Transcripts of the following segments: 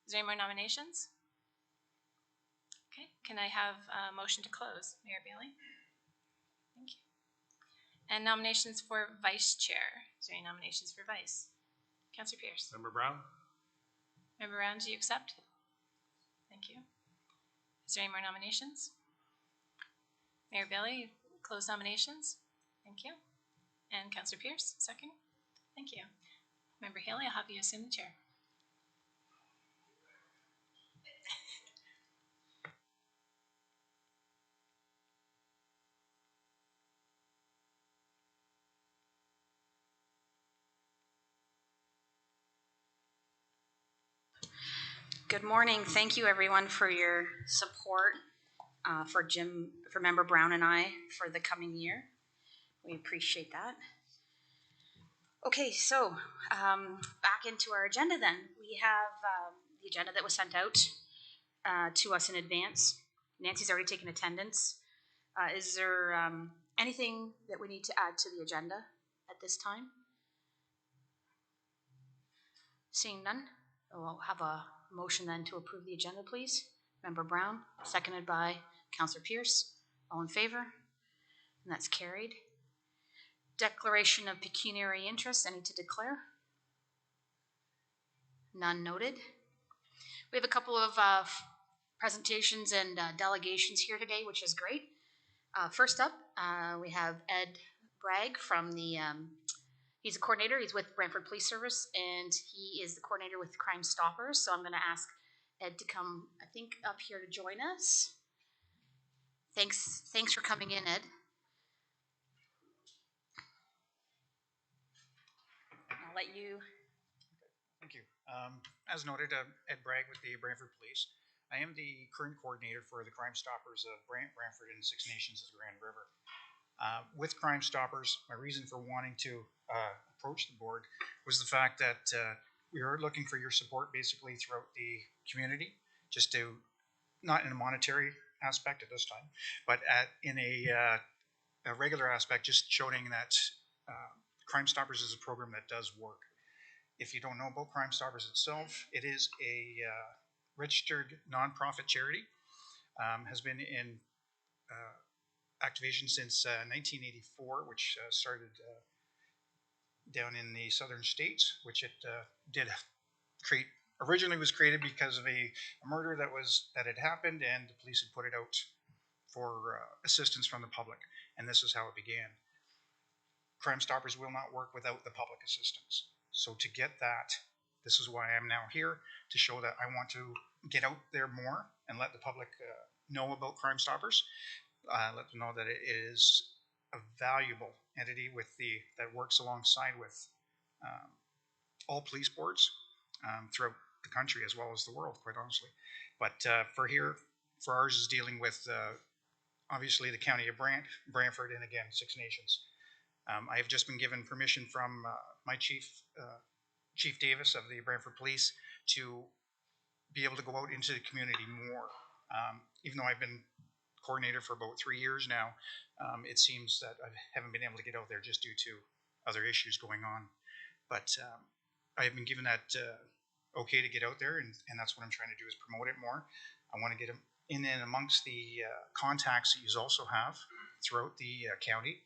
Is there any more nominations? Okay, can I have a motion to close? Mayor Bailey? Thank you. And nominations for vice chair. Is there any nominations for vice? Councillor Pierce. Member Brown? Member Brown, do you accept? Thank you. Is there any more nominations? Mayor Bailey, close nominations. Thank you. And Councillor Pierce, second. Thank you. Member Haley, I'll have you assume the chair. Good morning. Thank you everyone for your support for Member Brown and I for the coming year. We appreciate that. Okay, so back into our agenda then. We have the agenda that was sent out to us in advance. Nancy's already taken attendance. Is there anything that we need to add to the agenda at this time? Seeing none, we'll have a motion then to approve the agenda, please. Member Brown, seconded by Councillor Pierce. All in favor? And that's carried. Declaration of pecuniary interest, any to declare? None noted. We have a couple of presentations and delegations here today, which is great. First up, we have Ed Bragg from the, he's a coordinator, he's with Brantford Police Service, and he is the coordinator with Crime Stoppers. So I'm gonna ask Ed to come, I think, up here to join us. Thanks for coming in, Ed. I'll let you. Thank you. As noted, Ed Bragg with the Brantford Police. I am the current coordinator for the Crime Stoppers of Brantford and Six Nations of the Grand River. With Crime Stoppers, my reason for wanting to approach the board was the fact that we are looking for your support basically throughout the community, just to, not in a monetary aspect at this time, but in a regular aspect, just showing that Crime Stoppers is a program that does work. If you don't know about Crime Stoppers itself, it is a registered nonprofit charity, has been in activation since 1984, which started down in the southern states, which it did create. Originally was created because of a murder that had happened, and the police had put it out for assistance from the public, and this is how it began. Crime Stoppers will not work without the public assistance. So to get that, this is why I'm now here, to show that I want to get out there more and let the public know about Crime Stoppers. Let them know that it is a valuable entity that works alongside with all police boards throughout the country as well as the world, quite honestly. But for ours is dealing with obviously the county of Brantford, and again, Six Nations. I have just been given permission from my Chief Davis of the Brantford Police to be able to go out into the community more. Even though I've been coordinator for about 3 years now, it seems that I haven't been able to get out there just due to other issues going on. But I have been given that okay to get out there, and that's what I'm trying to do, is promote it more. I want to get them in and amongst the contacts that you also have throughout the county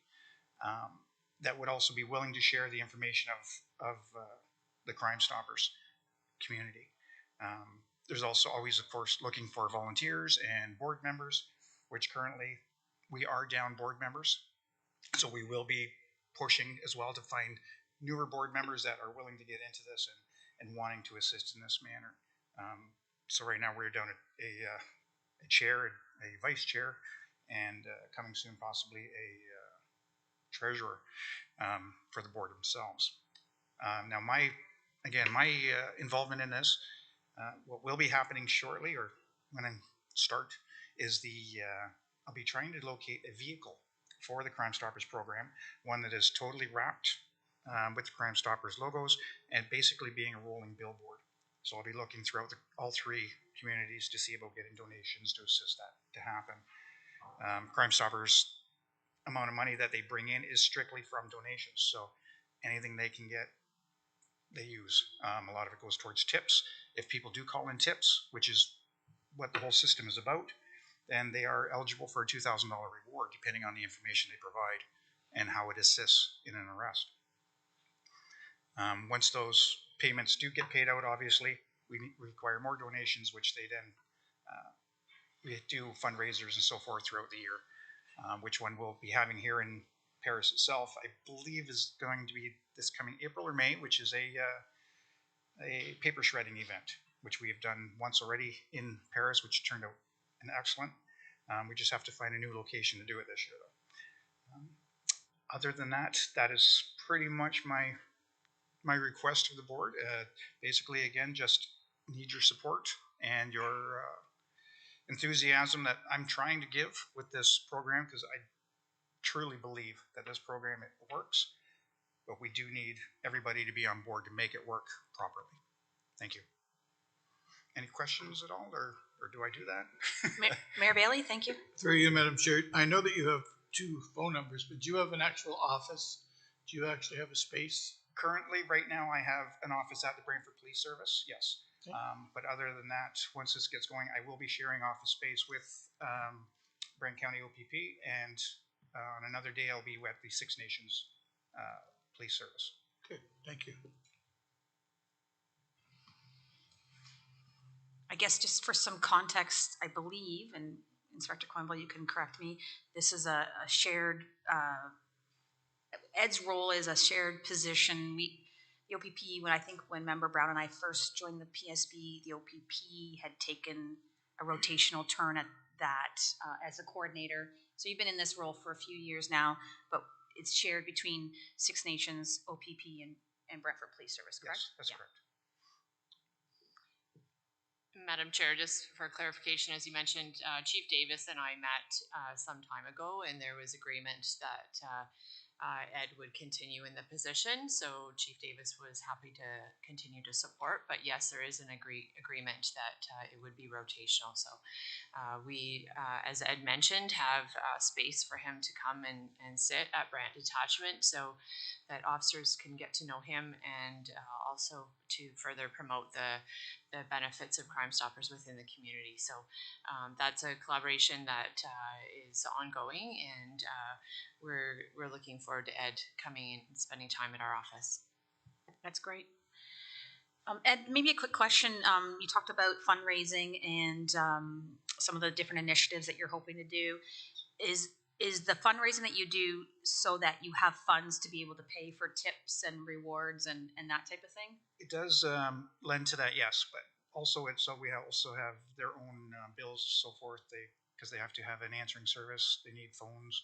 that would also be willing to share the information of the Crime Stoppers community. There's also always, of course, looking for volunteers and board members, which currently we are down board members. So we will be pushing as well to find newer board members that are willing to get into this and wanting to assist in this manner. So right now we're down a chair, a vice chair, and coming soon possibly a treasurer for the board themselves. Now my involvement in this, what will be happening shortly, or when I start, is I'll be trying to locate a vehicle for the Crime Stoppers program, one that is totally wrapped with the Crime Stoppers logos and basically being a rolling billboard. So I'll be looking throughout all 3 communities to see about getting donations to assist that to happen. Crime Stoppers amount of money that they bring in is strictly from donations. So anything they can get, they use. A lot of it goes towards tips if people do call in tips, which is what the whole system is about, then they are eligible for a $2,000 reward, depending on the information they provide and how it assists in an arrest. Once those payments do get paid out, obviously, we require more donations, which they then we do fundraisers and so forth throughout the year, which one we'll be having here in Paris itself, I believe is going to be this coming April or May, which is a paper shredding event, which we have done once already in Paris, which turned out an excellent. We just have to find a new location to do it this year, though. Other than that, that is pretty much my request to the board. Basically, again, just need your support and your enthusiasm that I'm trying to give with this program, because I truly believe that this program, it works, but we do need everybody to be on board to make it work properly. Thank you. Any questions at all, or do I do that? Mayor Bailey, thank you. Through you, Madam Chair. I know that you have 2 phone numbers, but do you have an actual office? Do you actually have a space? Currently, right now, I have an office at the Brantford Police Service, yes. Okay. But other than that, once this gets going, I will be sharing office space with Brant County OPP, and on another day, I'll be at the Six Nations Police Service. Okay, thank you. I guess just for some context, I believe, and Inspector Quimble, you can correct me, this is a shared, Ed's role is a shared position. The OPP, when Member Brown and I first joined the PSB, the OPP had taken a rotational turn at that as a coordinator. So you've been in this role for a few years now, but it's shared between Six Nations, OPP, and Brantford Police Service, correct? Yes, that's correct. Madam Chair, just for clarification, as you mentioned, Chief Davis and I met some time ago, and there was agreement that Ed would continue in the position. So Chief Davis was happy to continue to support. But yes, there is an agreement that it would be rotational. So we, as Ed mentioned, have space for him to come and sit at Brant Detachment, so that officers can get to know him, and also to further promote the benefits of Crime Stoppers within the community. So that's a collaboration that is ongoing, and we're looking forward to Ed coming and spending time at our office. That's great. Ed, maybe a quick question. You talked about fundraising and some of the different initiatives that you're hoping to do. Is the fundraising that you do so that you have funds to be able to pay for tips and rewards and that type of thing? It does lend to that, yes, but also we also have their own bills and so forth. Because they have to have an answering service, they need phones,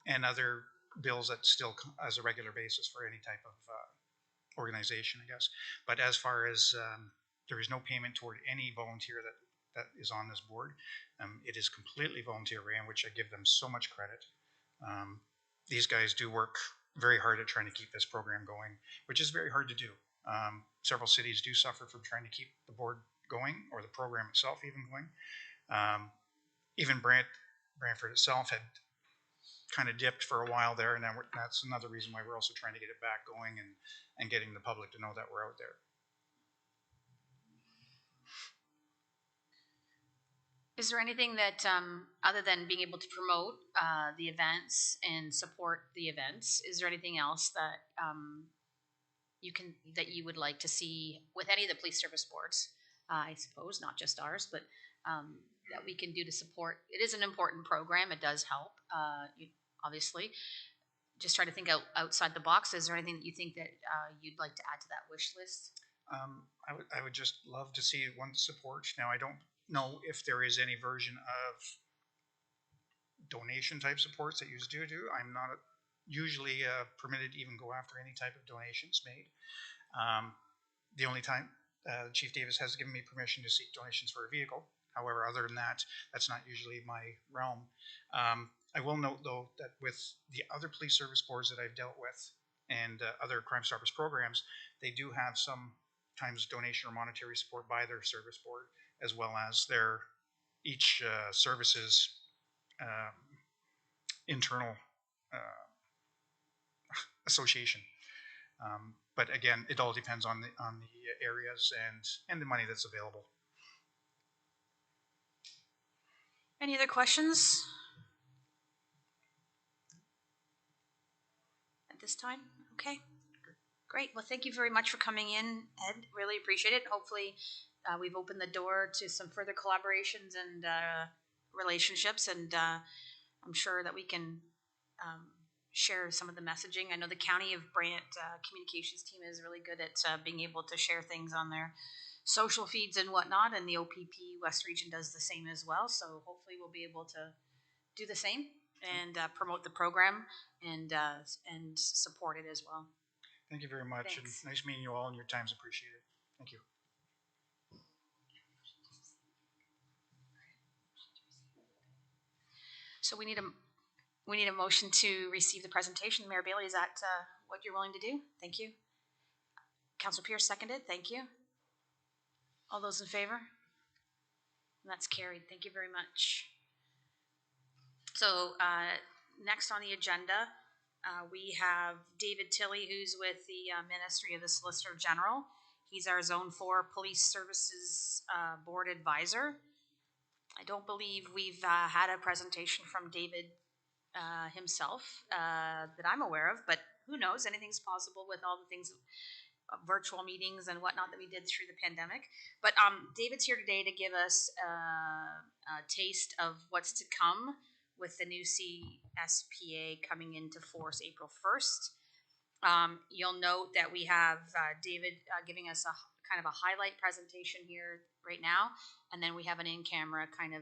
and other bills that still as a regular basis for any type of organization, I guess. But as far as there is no payment toward any volunteer that is on this board. It is completely volunteer ran, which I give them so much credit. These guys do work very hard at trying to keep this program going, which is very hard to do. Several cities do suffer from trying to keep the board going, or the program itself even going. Even Brantford itself had kind of dipped for a while there, and that's another reason why we're also trying to get it back going and getting the public to know that we're out there. Is there anything that, other than being able to promote the events and support the events, is there anything else that you would like to see with any of the police service boards? I suppose not just ours, but that we can do to support. It is an important program. It does help. Obviously, just try to think outside the box. Is there anything that you think that you'd like to add to that wish list? I would just love to see one support. Now, I don't know if there is any version of donation type supports that you do. I'm not usually permitted to even go after any type of donations made. The only time Chief Davis has given me permission to seek donations for a vehicle. However, other than that, that's not usually my realm. I will note, though, that with the other police service boards that I've dealt with and other Crime Stoppers programs, they do have sometimes donation or monetary support by their service board, as well as their each service's internal association. but again, it all depends on the areas and the money that's available. Any other questions? At this time? Okay. Great. Well, thank you very much for coming in, Ed. Really appreciate it. Hopefully, we've opened the door to some further collaborations and relationships, and I'm sure that we can share some of the messaging. I know the County of Brant communications team is really good at being able to share things on their social feeds and whatnot, and the OPP West Region does the same as well. So hopefully we'll be able to do the same and promote the program and support it as well. Thank you very much. Thanks. And nice meeting you all, and your time's appreciated. Thank you. So we need a motion to receive the presentation. Mayor Bailey, is that what you're willing to do? Thank you. Councilor Pierce seconded. Thank you. All those in favor? And that's carried. Thank you very much. So next on the agenda, we have David Tilley, who's with the Ministry of the Solicitor General. He's our Zone 4 Police Services Board Advisor. I don't believe we've had a presentation from David himself that I'm aware of, but who knows? Anything's possible with all the things, virtual meetings and whatnot that we did through the pandemic. But David's here today to give us a taste of what's to come with the new CSPA coming into force April 1st. You'll note that we have David giving us a kind of a highlight presentation here right now, and then we have an in-camera kind of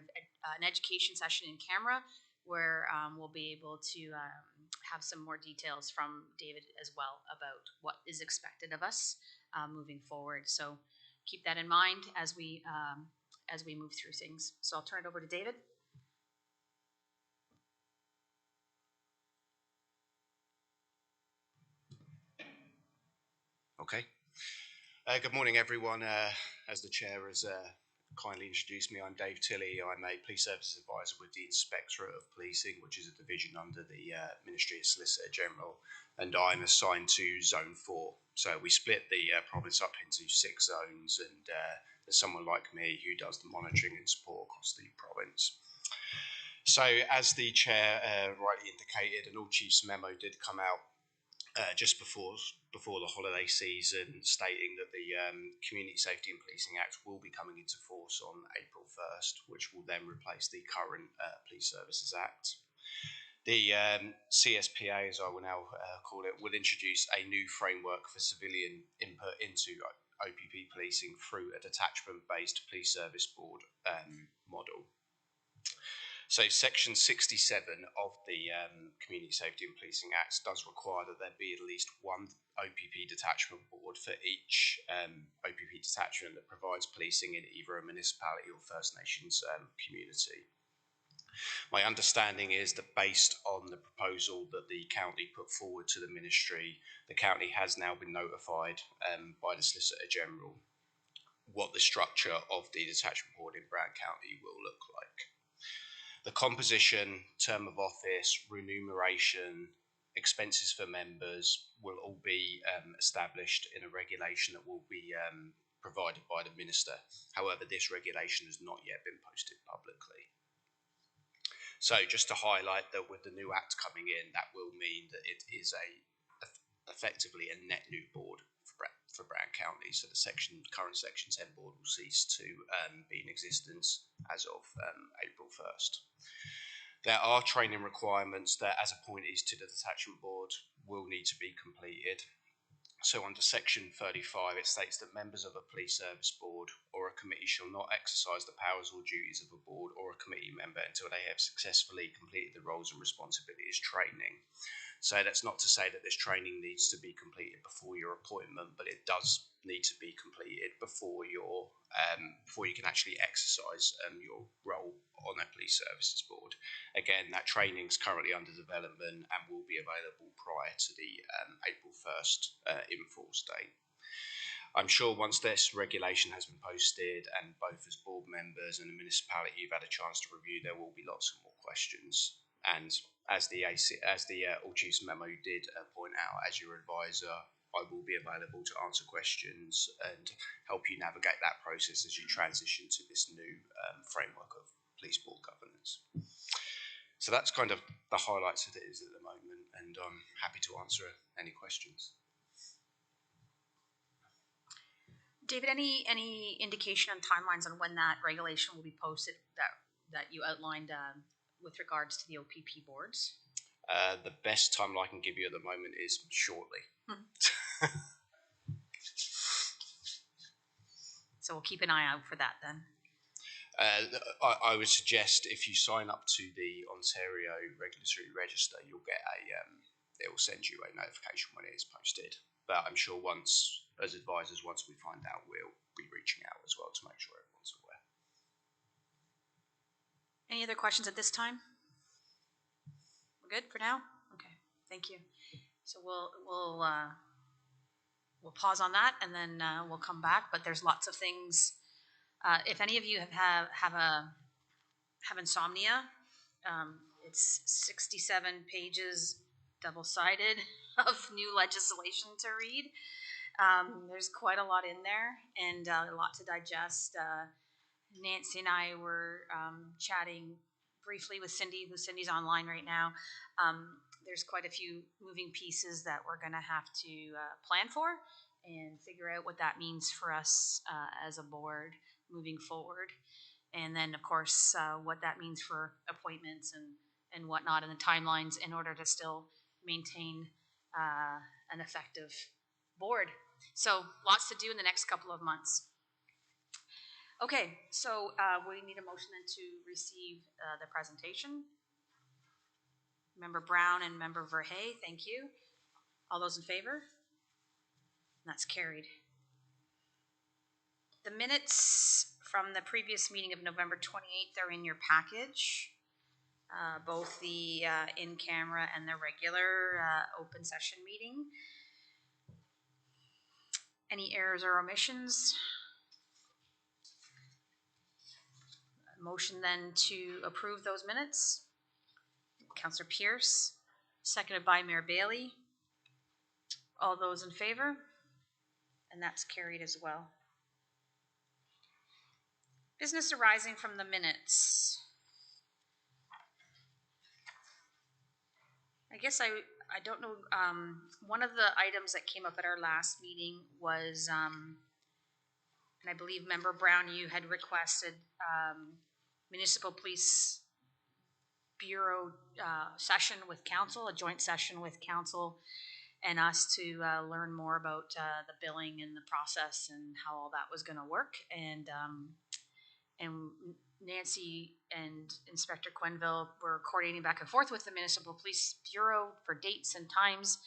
an education session in camera where we'll be able to have some more details from David as well about what is expected of us moving forward. So keep that in mind as we move through things. So I'll turn it over to David. Okay. Good morning, everyone. As the chair has kindly introduced me, I'm Dave Tilley. I'm a police services advisor with the Inspectorate of Policing, which is a division under the Ministry of Solicitor General, and I'm assigned to Zone 4. So we split the province up into 6 zones, and there's someone like me who does the monitoring and support across the province. So as the chair rightly indicated, an all-chiefs memo did come out just before the holiday season, stating that the Community Safety and Policing Act will be coming into force on April 1st, which will then replace the current Police Services Act. The CSPA, as I will now call it, will introduce a new framework for civilian input into OPP policing through a detachment-based police service board model. So Section 67 of the Community Safety and Policing Act does require that there be at least one OPP detachment board for each OPP detachment that provides policing in either a municipality or First Nations community. My understanding is that based on the proposal that the county put forward to the ministry, the county has now been notified by the Solicitor General what the structure of the detachment board in Brant County will look like. The composition, term of office, remuneration, expenses for members will all be established in a regulation that will be provided by the Minister. However, this regulation has not yet been posted publicly. So just to highlight that with the new Act coming in, that will mean that it is effectively a net new board for Brant County. So the current Section 10 board will cease to be in existence as of April 1st. There are training requirements that, as appointees to the detachment board, will need to be completed. So under Section 35, it states that members of a police service board or a committee shall not exercise the powers or duties of a board or a committee member until they have successfully completed the roles and responsibilities training. So that's not to say that this training needs to be completed before your appointment, but it does need to be completed before you can actually exercise your role on a police services board. Again, that training is currently under development and will be available prior to the April 1st in-force date. I'm sure once this regulation has been posted and both as board members and the municipality have had a chance to review, there will be lots of more questions. And as the All Chiefs memo did point out, as your advisor, I will be available to answer questions and help you navigate that process as you transition to this new framework of police board governance. So that's kind of the highlights of it is at the moment, and I'm happy to answer any questions. David, any indication on timelines on when that regulation will be posted that you outlined with regards to the OPP boards? The best timeline I can give you at the moment is shortly. So we'll keep an eye out for that then. I would suggest if you sign up to the Ontario Regulatory Register, you'll get it will send you a notification when it is posted. But I'm sure once we find out, we'll be reaching out as well to make sure everyone's aware. Any other questions at this time? We're good for now? Okay, thank you. So we'll pause on that and then we'll come back, but there's lots of things. If any of you have insomnia, it's 67 pages double-sided of new legislation to read. There's quite a lot in there and a lot to digest. Nancy and I were chatting briefly with Cindy, Cindy's online right now. There's quite a few moving pieces that we're going to have to plan for and figure out what that means for us as a board moving forward. And then, of course, what that means for appointments and whatnot and the timelines in order to still maintain an effective board. So lots to do in the next couple of months. Okay, so we need a motion then to receive the presentation. Member Brown and Member Verhey, thank you. All those in favor? That's carried. The minutes from the previous meeting of November 28th are in your package. Both the in-camera and the regular open session meeting. Any errors or omissions? Motion then to approve those minutes. Councillor Pierce, seconded by Mayor Bailey. All those in favor? And that's carried as well. Business arising from the minutes. I guess I don't know, one of the items that came up at our last meeting was, and I believe Member Brown, you had requested Municipal Police Bureau session with council, a joint session with council and us to learn more about the billing and the process and how all that was going to work. And Nancy and Inspector Quenville were coordinating back and forth with the Municipal Police Bureau for dates and times.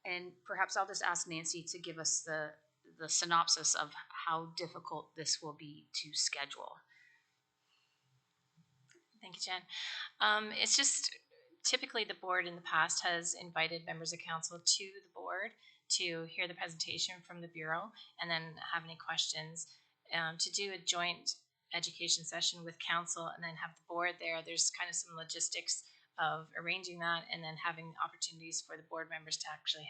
And perhaps I'll just ask Nancy to give us the synopsis of how difficult this will be to schedule. Thank you, Jen. It's just typically the board in the past has invited members of council to the board to hear the presentation from the Bureau and then have any questions. To do a joint education session with council and then have the board there, there's kind of some logistics of arranging that and then having opportunities for the board members to actually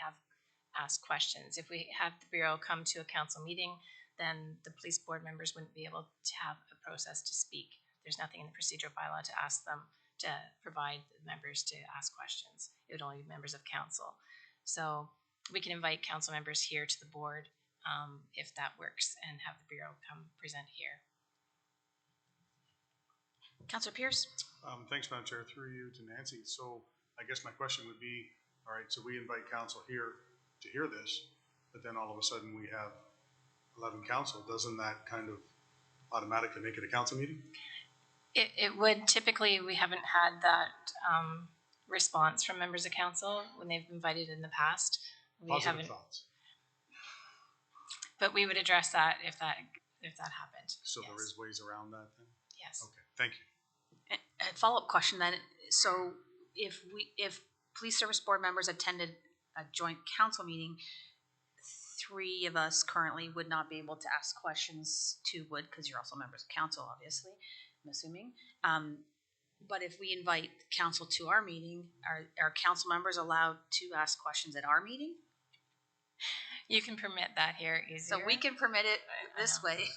ask questions. If we have the Bureau come to a council meeting, then the police board members wouldn't be able to have a process to speak. There's nothing in the procedural bylaw to ask them to provide the members to ask questions. It would only be members of council. So we can invite council members here to the board if that works and have the Bureau come present here. Councillor Pierce? Thanks, Madam Chair. Through you to Nancy. So I guess my question would be, all right, so we invite council here to hear this, but then all of a sudden we have 11 council. Doesn't that kind of automatically make it a council meeting? It would. Typically, we haven't had that response from members of council when they've invited in the past. Positive thoughts. But we would address that if that happened. So yes. There is ways around that then? Yes. Okay, thank you. A follow-up question then. So if police service board members attended a joint council meeting, 3 of us currently would not be able to ask questions. 2 would, because you're also members of council, obviously, I'm assuming. But if we invite council to our meeting, are council members allowed to ask questions at our meeting? You can permit that here easier. So we can permit it I this know. way,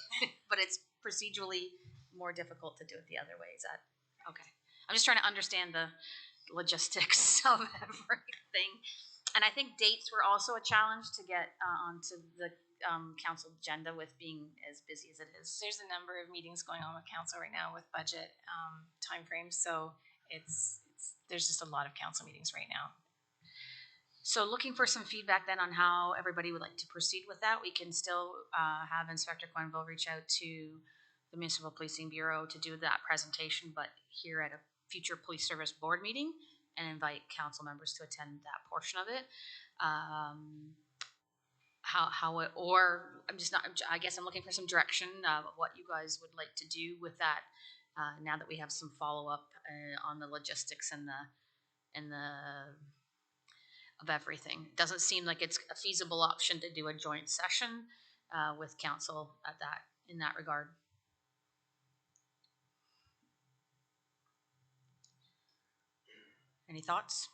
but it's procedurally more difficult to do it the other way. Is that okay? I'm just trying to understand the logistics of everything. And I think dates were also a challenge to get onto the council agenda with being as busy as it is. There's a number of meetings going on with council right now with budget timeframes, so it's there's just a lot of council meetings right now. So looking for some feedback then on how everybody would like to proceed with that. We can still have Inspector Quenville reach out to the Municipal Policing Bureau to do that presentation, but here at a future police service board meeting, and invite council members to attend that portion of it. How it, or I'm just not, I guess I'm looking for some direction of what you guys would like to do with that now that we have some follow-up on the logistics and the of everything. It doesn't seem like it's a feasible option to do a joint session with council at that in that regard. Any thoughts?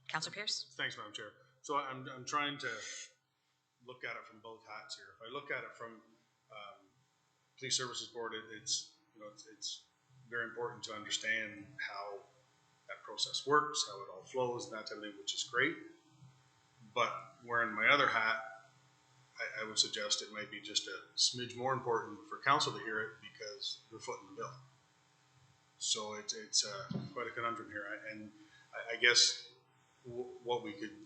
Councilor Pierce? Thanks, Madam Chair. So I'm trying to look at it from both hats here. If I look at it from Police Services Board, it's very important to understand how that process works, how it all flows, and that type of thing, which is great. But wearing my other hat, I would suggest it might be just a smidge more important for council to hear it because they're footing the bill. So it's quite a conundrum here, and I guess what we could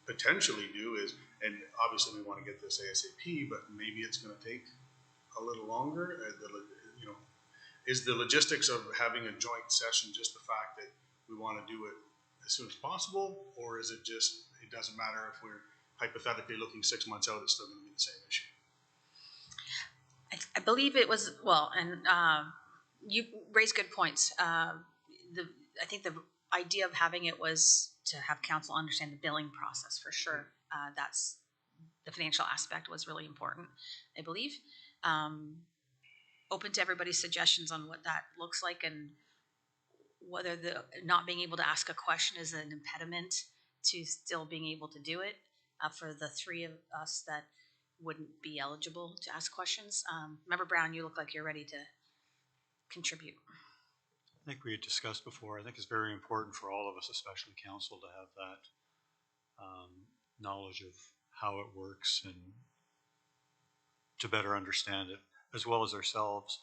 potentially do is, and obviously we want to get this ASAP, but maybe it's going to take a little longer. Is the logistics of having a joint session just the fact that we want to do it as soon as possible, or is it just it doesn't matter if we're hypothetically looking 6 months out, it's still going to be the same issue? I believe it was, well, and you raised good points. I think the idea of having it was to have council understand the billing process for sure. That's the financial aspect was really important, I believe. Open to everybody's suggestions on what that looks like and whether the not being able to ask a question is an impediment to still being able to do it for the three of us that wouldn't be eligible to ask questions. Member Brown, you look like you're ready to contribute. I think we had discussed before, I think it's very important for all of us, especially council, to have that knowledge of how it works and to better understand it, as well as ourselves.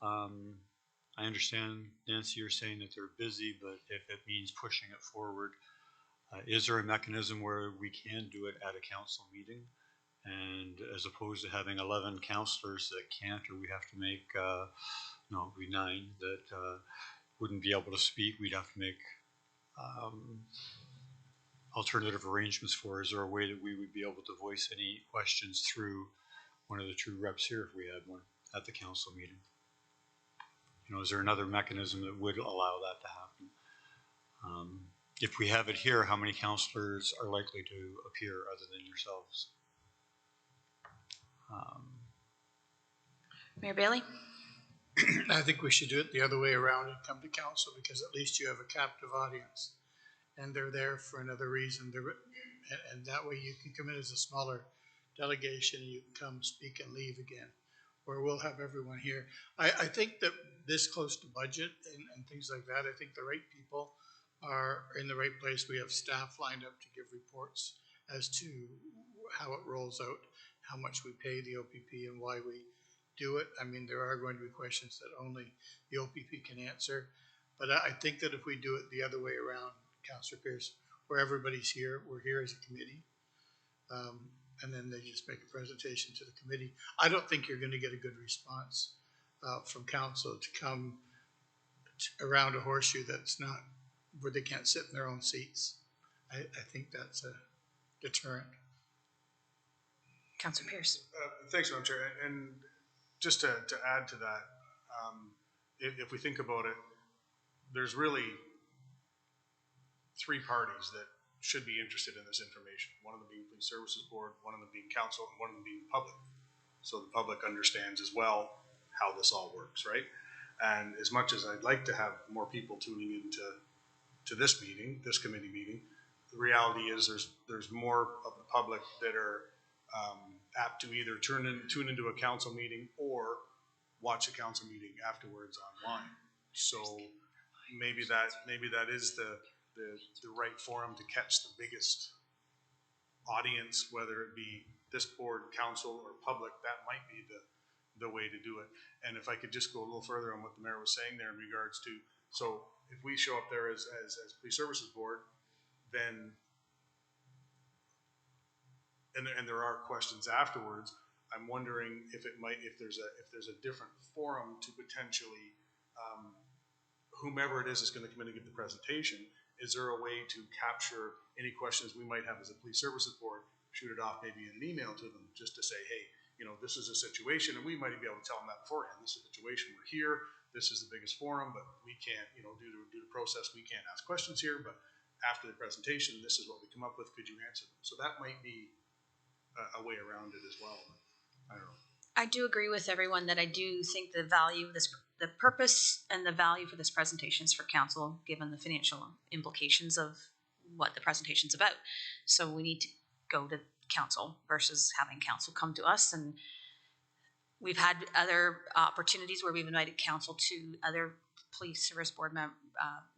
I understand, Nancy, you're saying that they're busy, but if it means pushing it forward, is there a mechanism where we can do it at a council meeting? And as opposed to having 11 councillors that can't, or we have to make, no, it'd be 9 that wouldn't be able to speak, we'd have to make alternative arrangements for. Is there a way that we would be able to voice any questions through one of the two reps here if we had one at the council meeting? Is there another mechanism that would allow that to happen? If we have it here, how many councillors are likely to appear other than yourselves? Mayor Bailey? I think we should do it the other way around and come to council, because at least you have a captive audience and they're there for another reason. And that way you can come in as a smaller delegation and you can come speak and leave again, where we'll have everyone here. I think that this close to budget and things like that, I think the right people are in the right place. We have staff lined up to give reports as to how it rolls out, how much we pay the OPP and why we do it. I mean, there are going to be questions that only the OPP can answer, but I think that if we do it the other way around, Councillor Pierce, where everybody's here, we're here as a committee, and then they just make a presentation to the committee. I don't think you're going to get a good response from council to come around a horseshoe that's not where they can't sit in their own seats. I think that's a deterrent. Councillor Pierce. Thanks, Madam Chair. And just to add to that, if we think about it, there's really 3 parties that should be interested in this information. One of them being Police Services Board, one of them being council, and one of them being public. So the public understands as well how this all works, right? And as much as I'd like to have more people tuning into to this meeting, this committee meeting. The reality is there's more of the public that are apt to either tune into a council meeting or watch a council meeting afterwards online. So maybe that is the right forum to catch the biggest audience, whether it be this board, council, or public. That might be the way to do it. And if I could just go a little further on what the mayor was saying there in regards to, so if we show up there as police services board, then and there are questions afterwards, I'm wondering if there's a different forum to potentially whomever it is going to come in and give the presentation. Is there a way to capture any questions we might have as a police services board, shoot it off maybe in an email to them, just to say, hey, this is a situation, and we might be able to tell them that beforehand. This is a situation, we're here, this is the biggest forum, but we can't, due to process, we can't ask questions here, but after the presentation, this is what we come up with, could you answer them? So that might be a way around it as well. I don't know. I do agree with everyone that I do think the value of this, the purpose and the value for this presentation is for council, given the financial implications of what the presentation's about. So we need to go to council versus having council come to us. And we've had other opportunities where we've invited council to other police service board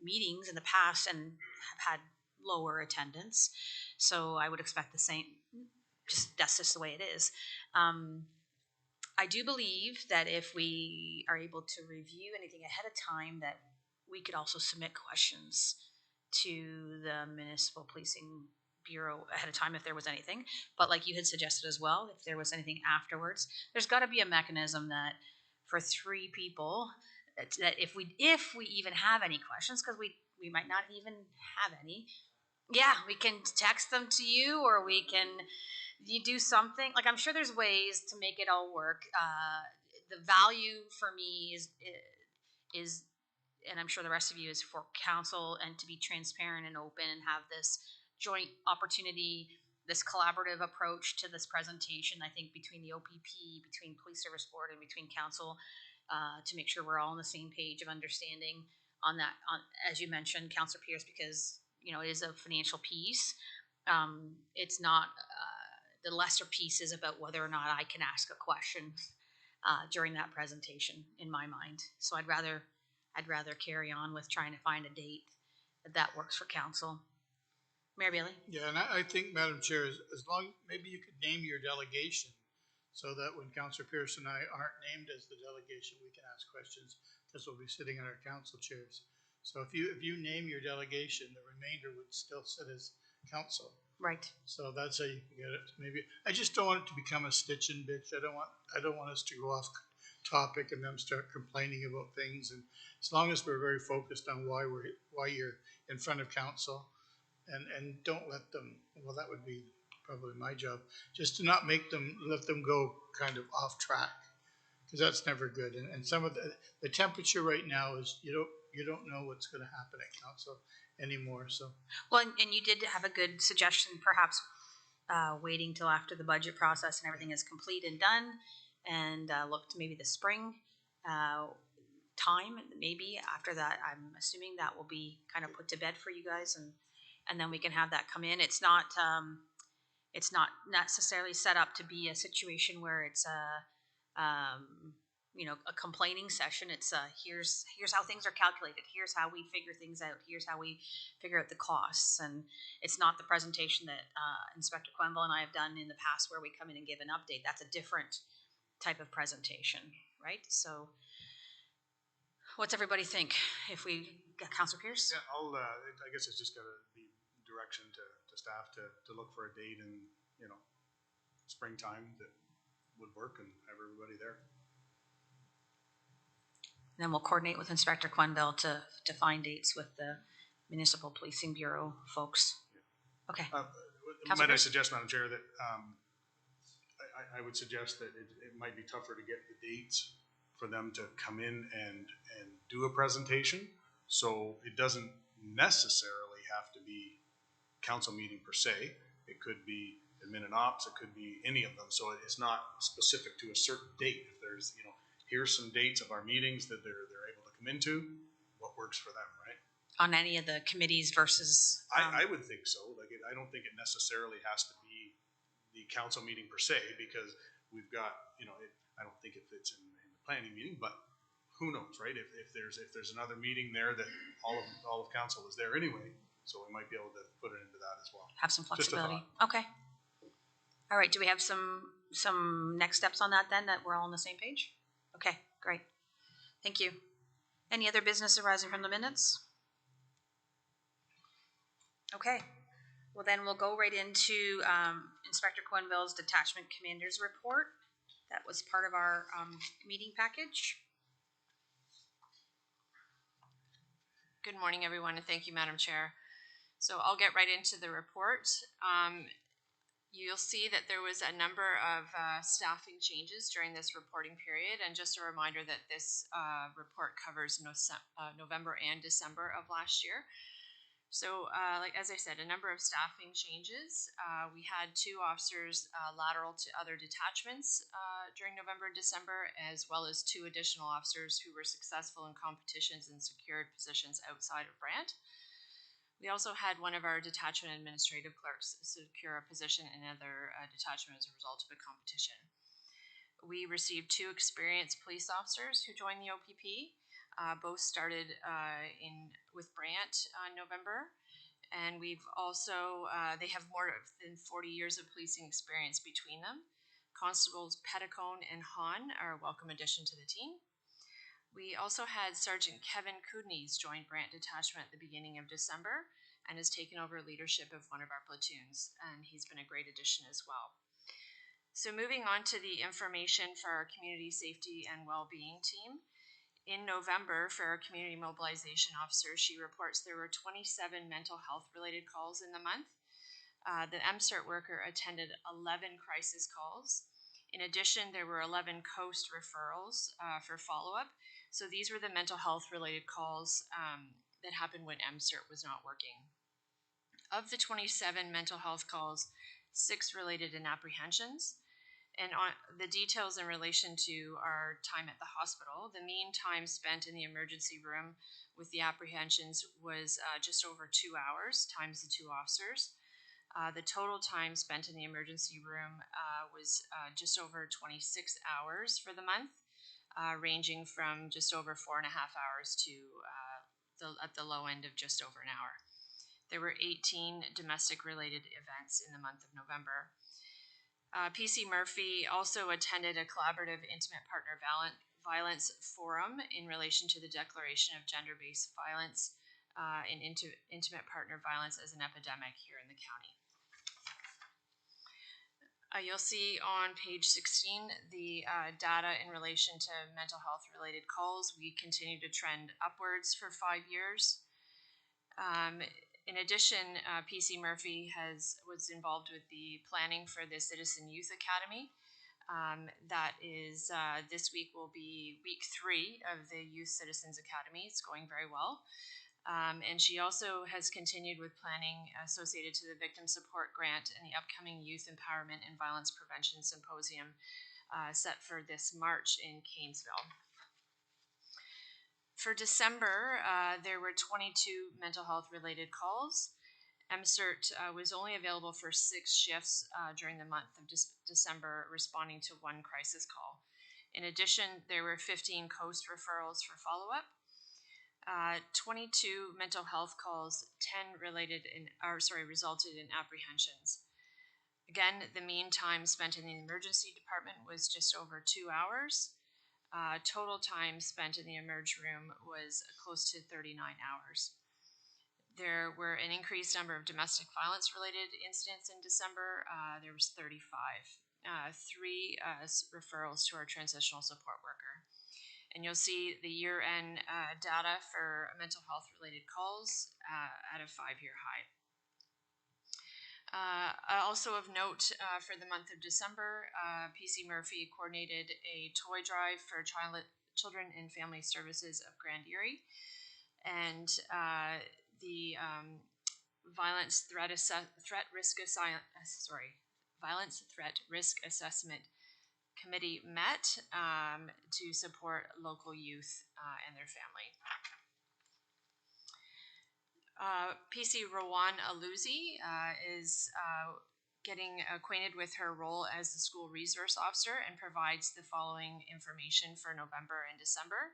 meetings in the past and have had lower attendance. So I would expect the same. That's just the way it is. I do believe that if we are able to review anything ahead of time, that we could also submit questions to the Municipal Policing Bureau ahead of time if there was anything. But like you had suggested as well, if there was anything afterwards, there's got to be a mechanism that for 3 people, that if we even have any questions, because we might not even have any, yeah, we can text them to you, or we can do something. Like, I'm sure there's ways to make it all work. The value for me is, and I'm sure the rest of you, is for council and to be transparent and open and have this joint opportunity, this collaborative approach to this presentation. I think between the OPP, between Police Service Board, and between council, to make sure we're all on the same page of understanding on that, as you mentioned, Councillor Pierce, because it is a financial piece. It's not the lesser piece is about whether or not I can ask a question during that presentation, in my mind. So I'd rather carry on with trying to find a date that works for council. Mayor Bailey? Yeah, and I think, Madam Chair, as long, maybe you could name your delegation so that when Councillor Pierce and I aren't named as the delegation, we can ask questions, because we'll be sitting in our council chairs. So if you name your delegation, the remainder would still sit as council. Right. So that's how you can get it. Maybe I just don't want it to become a stitch and bitch. I don't want us to go off topic and then start complaining about things. And as long as we're very focused on why you're in front of council, and don't let them. Well, that would be probably my job, just to not let them go kind of off track, because that's never good. And some of the temperature right now is you don't know what's going to happen at council anymore. So well, and you did have a good suggestion, perhaps waiting till after the budget process and everything is complete and done, and look to maybe the spring time. Maybe after that, I'm assuming that will be kind of put to bed for you guys, and then we can have that come in. It's not necessarily set up to be a situation where it's a complaining session. It's here's how things are calculated. Here's how we figure things out. Here's how we figure out the costs. And it's not the presentation that Inspector Quenville and I have done in the past, where we come in and give an update. That's a different type of presentation, right? So, what's everybody think? If we got Councillor Pierce? Yeah, I guess it's just got to be direction to staff to look for a date in springtime that would work and have everybody there. And then we'll coordinate with Inspector Quenville to find dates with the Municipal Policing Bureau folks. Okay. Might I suggest, Madam Chair, that I would suggest that it might be tougher to get the dates for them to come in and do a presentation. So it doesn't necessarily have to be council meeting per se. It could be admin and ops. It could be any of them. So it's not specific to a certain date. If there's, here's some dates of our meetings that they're able to come into, what works for them, right? on any of the committees versus. I would think so. Like, I don't think it necessarily has to be the council meeting per se, because we've got, I don't think it fits in the planning meeting, but who knows, right? If there's another meeting there that all of council is there anyway, so we might be able to put it into that as well. Have some Just a flexibility. Okay. All right. Do we have some next steps on that then, that we're all on the same page? Okay, great. Thank you. Any other business arising from the minutes? Okay. Well, then we'll go right into Inspector Quenville's Detachment Commander's Report. That was part of our meeting package. Good morning, everyone, and thank you, Madam Chair. So I'll get right into the report. You'll see that there was a number of staffing changes during this reporting period, and just a reminder that this report covers November and December of last year. So, as I said, a number of staffing changes. We had 2 officers lateral to other detachments during November and December, as well as 2 additional officers who were successful in competitions and secured positions outside of Brant. We also had one of our detachment administrative clerks secure a position in another detachment as a result of a competition. We received 2 experienced police officers who joined the OPP. Both started with Brant in November, and we've also they have more than 40 years of policing experience between them. Constables Petticone and Hahn are a welcome addition to the team. We also had Sergeant Kevin Kudneys join Brant Detachment at the beginning of December and has taken over leadership of one of our platoons, and he's been a great addition as well. So moving on to the information for our Community Safety and Wellbeing team. In November, for our Community Mobilization Officer, she reports there were 27 mental health related calls in the month. The MCERT worker attended 11 crisis calls. In addition, there were 11 COAST referrals for follow-up. So these were the mental health related calls that happened when MCERT was not working. Of the 27 mental health calls, 6 related in apprehensions. And on the details in relation to our time at the hospital, the mean time spent in the emergency room with the apprehensions was just over 2 hours times the 2 officers. The total time spent in the emergency room was just over 26 hours for the month, ranging from just over 4.5 hours to at the low end of just over an hour. There were 18 domestic related events in the month of November. PC Murphy also attended a collaborative intimate partner violence forum in relation to the declaration of gender-based violence and intimate partner violence as an epidemic here in the county. You'll see on page 16 the data in relation to mental health related calls. We continue to trend upwards for 5 years. In addition, PC Murphy was involved with the planning for the Citizen Youth Academy. That is, this week will be week 3 of the Youth Citizens Academy. It's going very well. And she also has continued with planning associated to the Victim Support Grant and the upcoming Youth Empowerment and Violence Prevention Symposium set for this March in Cairnsville. For December, there were 22 mental health related calls. MCERT was only available for 6 shifts during the month of December, responding to 1 crisis call. In addition, there were 15 COAST referrals for follow-up. 22 mental health calls, 10 resulted in apprehensions. Again, the mean time spent in the emergency department was just over 2 hours. Total time spent in the emerge room was close to 39 hours. There were an increased number of domestic violence related incidents in December. There was 35. 3 referrals to our transitional support worker. And you'll see the year-end data for mental health related calls at a 5-year high. Also of note, for the month of December, PC Murphy coordinated a toy drive for Children and Family Services of Grand Erie, and the Violence Threat Risk Assessment Committee met to support local youth and their family. PC Rowan Aluzi is getting acquainted with her role as the school resource officer and provides the following information for November and December.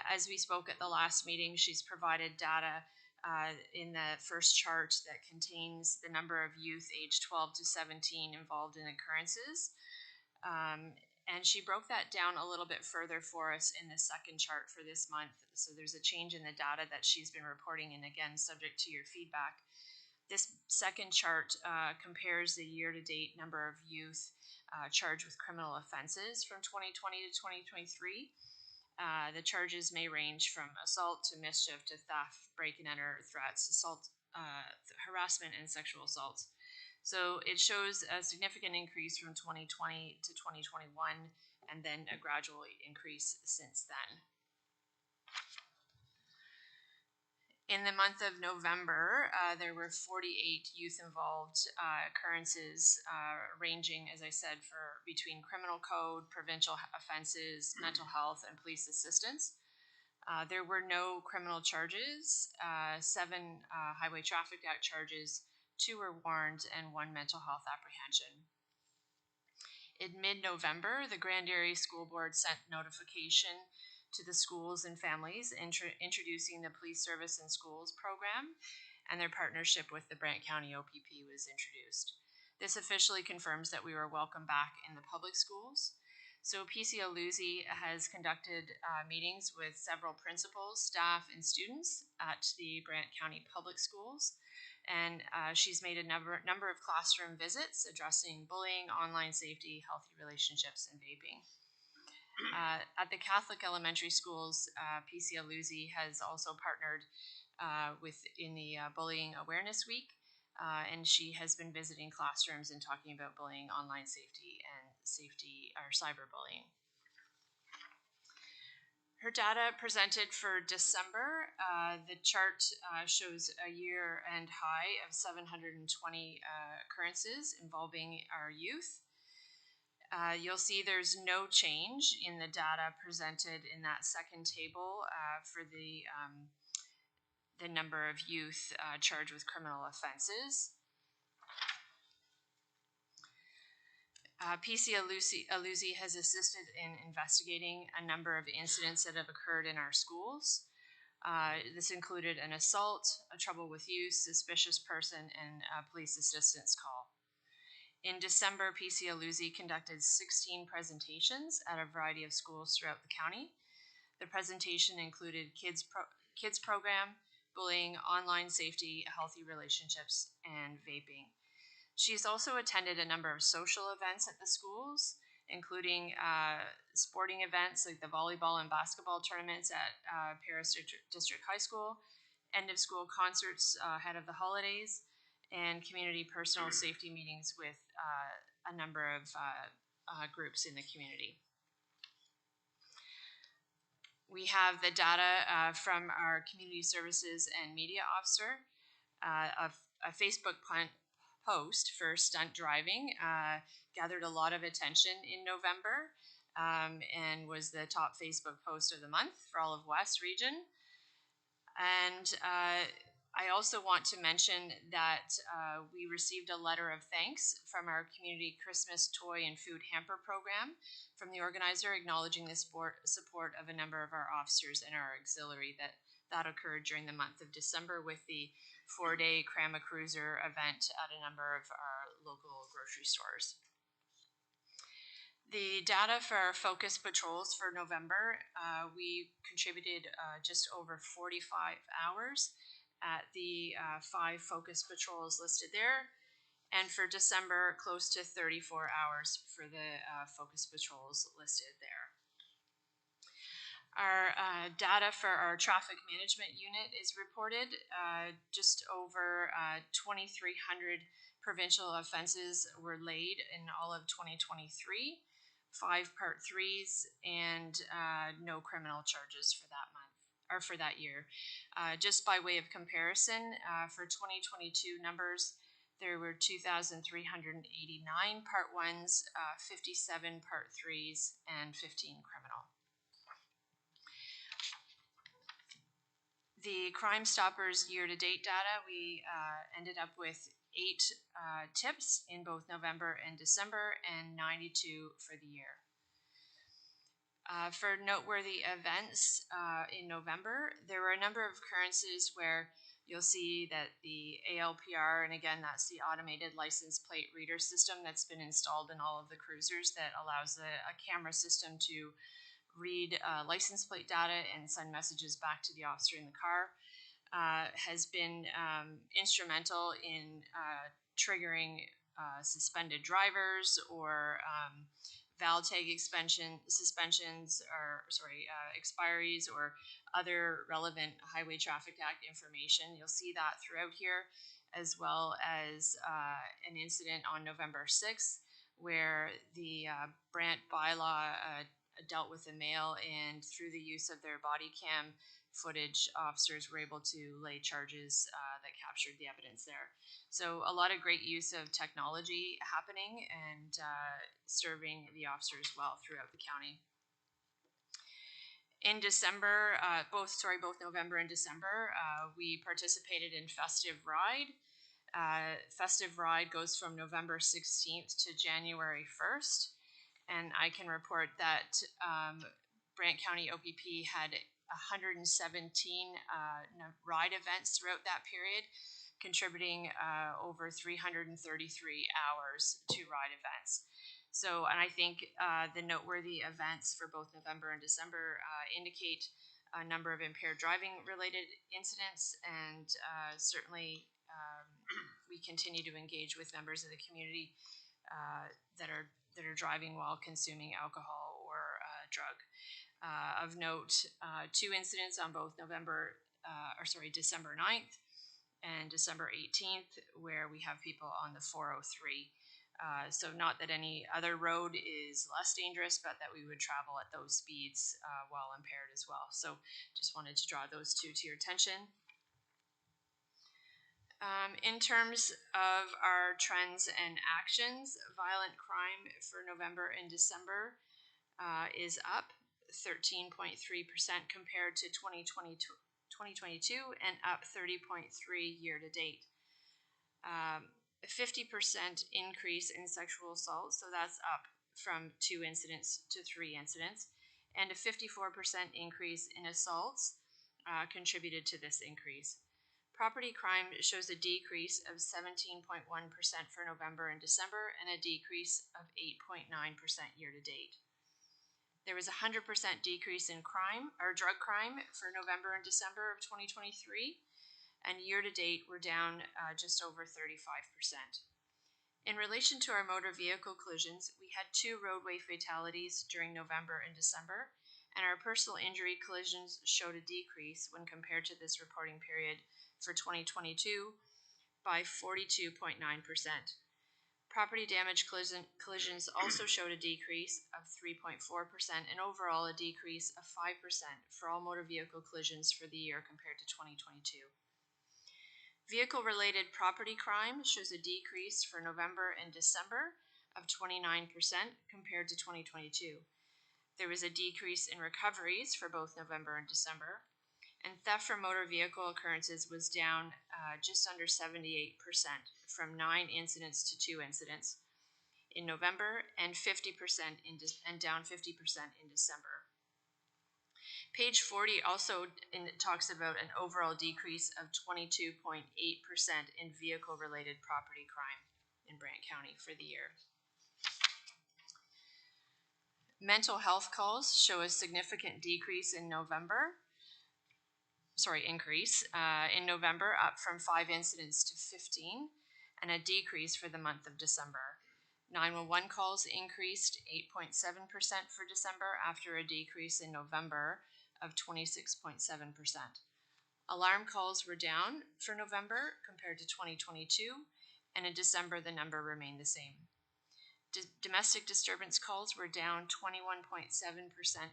As we spoke at the last meeting, she's provided data in the first chart that contains the number of youth aged 12 to 17 involved in occurrences. And she broke that down a little bit further for us in the second chart for this month. So there's a change in the data that she's been reporting, and again, subject to your feedback. This second chart compares the year-to-date number of youth charged with criminal offenses from 2020 to 2023. The charges may range from assault to mischief to theft, break and enter, threats, assault, harassment, and sexual assault. So it shows a significant increase from 2020 to 2021, and then a gradual increase since then. In the month of November, there were 48 youth-involved occurrences, ranging, as I said, for between criminal code, provincial offenses, mental health, and police assistance. There were no criminal charges, 7 Highway Traffic Act charges, 2 were warned, and 1 mental health apprehension. In mid-November, the Grand Area School Board sent notification to the schools and families introducing the Police Service in Schools program, and their partnership with the Brant County OPP was introduced. This officially confirms that we were welcome back in the public schools. So PC Aluzi has conducted meetings with several principals, staff, and students at the Brant County Public Schools. And she's made a number of classroom visits addressing bullying, online safety, healthy relationships, and vaping. At the Catholic elementary schools, PC Aluzi has also partnered in the Bullying Awareness Week, and she has been visiting classrooms and talking about bullying, online safety, and cyberbullying. Her data presented for December, the chart shows a year-end high of 720 occurrences involving our youth. You'll see there's no change in the data presented in that second table for the number of youth charged with criminal offenses. PC Aluzi has assisted in investigating a number of incidents that have occurred in our schools. This included an assault, a trouble with use, suspicious person, and a police assistance call. In December, PC Aluzi conducted 16 presentations at a variety of schools throughout the county. The presentation included kids program, bullying, online safety, healthy relationships, and vaping. She's also attended a number of social events at the schools, including sporting events like the volleyball and basketball tournaments at Paris District High School, end-of-school concerts ahead of the holidays, and community personal safety meetings with a number of groups in the community. We have the data from our community services and media officer. A Facebook post for stunt driving gathered a lot of attention in November and was the top Facebook post of the month for all of West Region. And I also want to mention that we received a letter of thanks from our community Christmas toy and food hamper program from the organizer, acknowledging the support of a number of our officers and our auxiliary that occurred during the month of December with the 4-day Crama Cruiser event at a number of our local grocery stores. The data for our focus patrols for November, we contributed just over 45 hours at the 5 focus patrols listed there. And for December, close to 34 hours for the focus patrols listed there. Our data for our traffic management unit is reported. Just over 2,300 provincial offenses were laid in all of 2023, 5 Part 3s, and no criminal charges for that month or for that year. Just by way of comparison, for 2022 numbers, there were 2,389 Part 1s, 57 Part 3s, and 15 criminal. The Crime Stoppers year-to-date data, we ended up with 8 tips in both November and December, and 92 for the year. For noteworthy events in November, there were a number of occurrences where you'll see that the ALPR, and again, that's the automated license plate reader system that's been installed in all of the cruisers that allows a camera system to read license plate data and send messages back to the officer in the car, has been instrumental in triggering suspended drivers or ValTag suspensions or expiries or other relevant Highway Traffic Act information. You'll see that throughout here, as well as an incident on November 6th where the Brant bylaw dealt with a male, and through the use of their body cam footage, officers were able to lay charges that captured the evidence there. So a lot of great use of technology happening and serving the officers well throughout the county. In December, both November and December, we participated in Festive Ride. Festive Ride goes from November 16th to January 1st. And I can report that Brant County OPP had 117 ride events throughout that period, contributing over 333 hours to ride events. So, and I think the noteworthy events for both November and December indicate a number of impaired driving related incidents, and certainly we continue to engage with members of the community that are driving while consuming alcohol or drug. Of note, 2 incidents on both December 9th and December 18th, where we have people on the 403. So not that any other road is less dangerous, but that we would travel at those speeds while impaired as well. So just wanted to draw those 2 to your attention. In terms of our trends and actions, violent crime for November and December is up 13.3% compared to 2022 and up 30.3% year to date. A 50% increase in sexual assault, so that's up from 2 incidents to 3 incidents, and a 54% increase in assaults contributed to this increase. Property crime shows a decrease of 17.1% for November and December, and a decrease of 8.9% year to date. There was a 100% decrease in crime or drug crime for November and December of 2023, and year to date we're down just over 35%. In relation to our motor vehicle collisions, we had 2 roadway fatalities during November and December, and our personal injury collisions showed a decrease when compared to this reporting period for 2022 by 42.9%. Property damage collisions also showed a decrease of 3.4% and overall a decrease of 5% for all motor vehicle collisions for the year compared to 2022. Vehicle-related property crime shows a decrease for November and December of 29% compared to 2022. There was a decrease in recoveries for both November and December, and theft from motor vehicle occurrences was down just under 78%, from 9 incidents to 2 incidents in November, and 50% and down 50% in December. Page 40 also talks about an overall decrease of 22.8% in vehicle-related property crime in Brant County for the year. Mental health calls show a significant decrease in November. Increase in November, up from 5 incidents to 15, and a decrease for the month of December. 911 calls increased 8.7% for December after a decrease in November of 26.7%. Alarm calls were down for November compared to 2022, and in December the number remained the same. Domestic disturbance calls were down 21.7%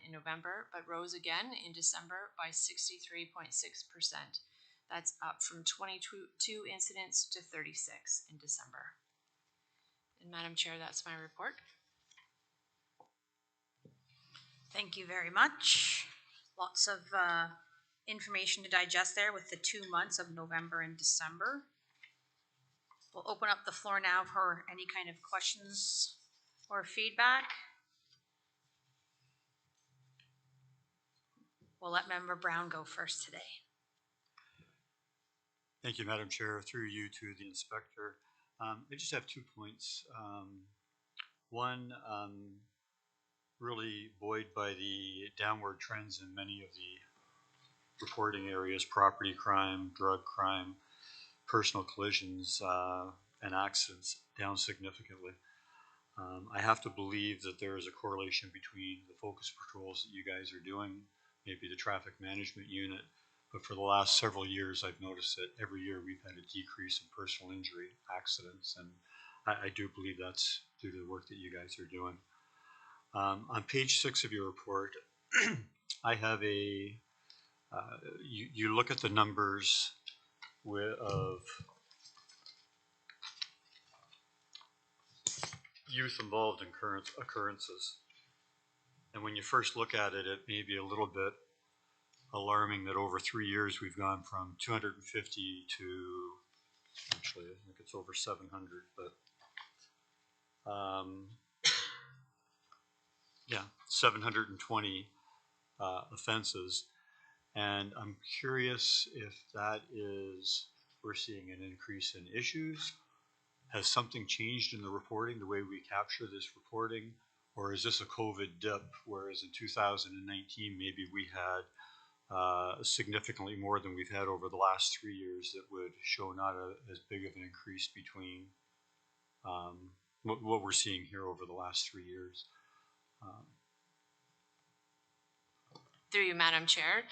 in November, but rose again in December by 63.6%. That's up from 22 incidents to 36 in December. And Madam Chair, that's my report. Thank you very much. Lots of information to digest there with the 2 months of November and December. We'll open up the floor now for any kind of questions or feedback. We'll let Member Brown go first today. Thank you, Madam Chair. Through you to the inspector. I just have 2 points. One, really buoyed by the downward trends in many of the reporting areas: property crime, drug crime, personal collisions, and accidents down significantly. I have to believe that there is a correlation between the focus patrols that you guys are doing, maybe the traffic management unit, but for the last several years, I've noticed that every year we've had a decrease in personal injury accidents, and I do believe that's due to the work that you guys are doing. On page 6 of your report, I have a, you look at the numbers of youth involved in current occurrences. And when you first look at it, it may be a little bit alarming that over 3 years we've gone from 250 to, actually I think it's over 700, but yeah, 720 offenses. And I'm curious if that is, we're seeing an increase in issues. Has something changed in the reporting, the way we capture this reporting? Or is this a COVID dip, whereas in 2019 maybe we had significantly more than we've had over the last 3 years that would show not as big of an increase between what we're seeing here over the last 3 years. Through you, Madam Chair.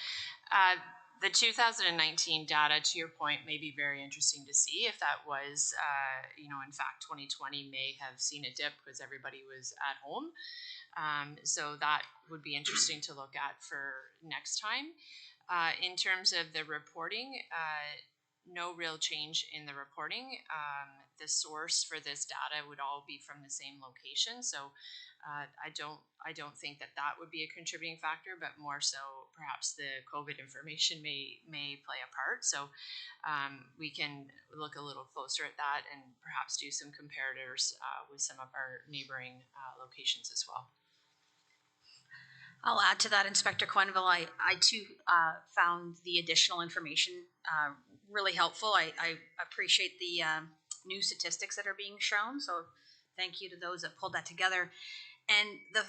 The 2019 data, to your point, may be very interesting to see if that was, in fact, 2020 may have seen a dip because everybody was at home. So that would be interesting to look at for next time. In terms of the reporting, no real change in the reporting. The source for this data would all be from the same location. So I don't think that would be a contributing factor, but more so perhaps the COVID information may play a part. So we can look a little closer at that and perhaps do some comparators with some of our neighboring locations as well. I'll add to that, Inspector Quenneville. I too found the additional information really helpful. I appreciate the new statistics that are being shown. So thank you to those that pulled that together. And the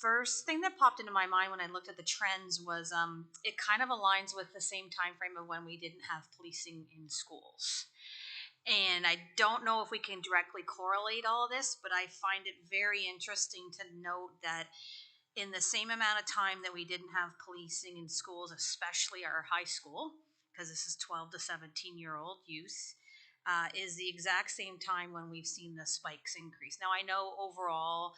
first thing that popped into my mind when I looked at the trends was it kind of aligns with the same time frame of when we didn't have policing in schools. And I don't know if we can directly correlate all of this, but I find it very interesting to note that in the same amount of time that we didn't have policing in schools, especially our high school, because this is 12 to 17-year-old youth, is the exact same time when we've seen the spikes increase. Now, I know overall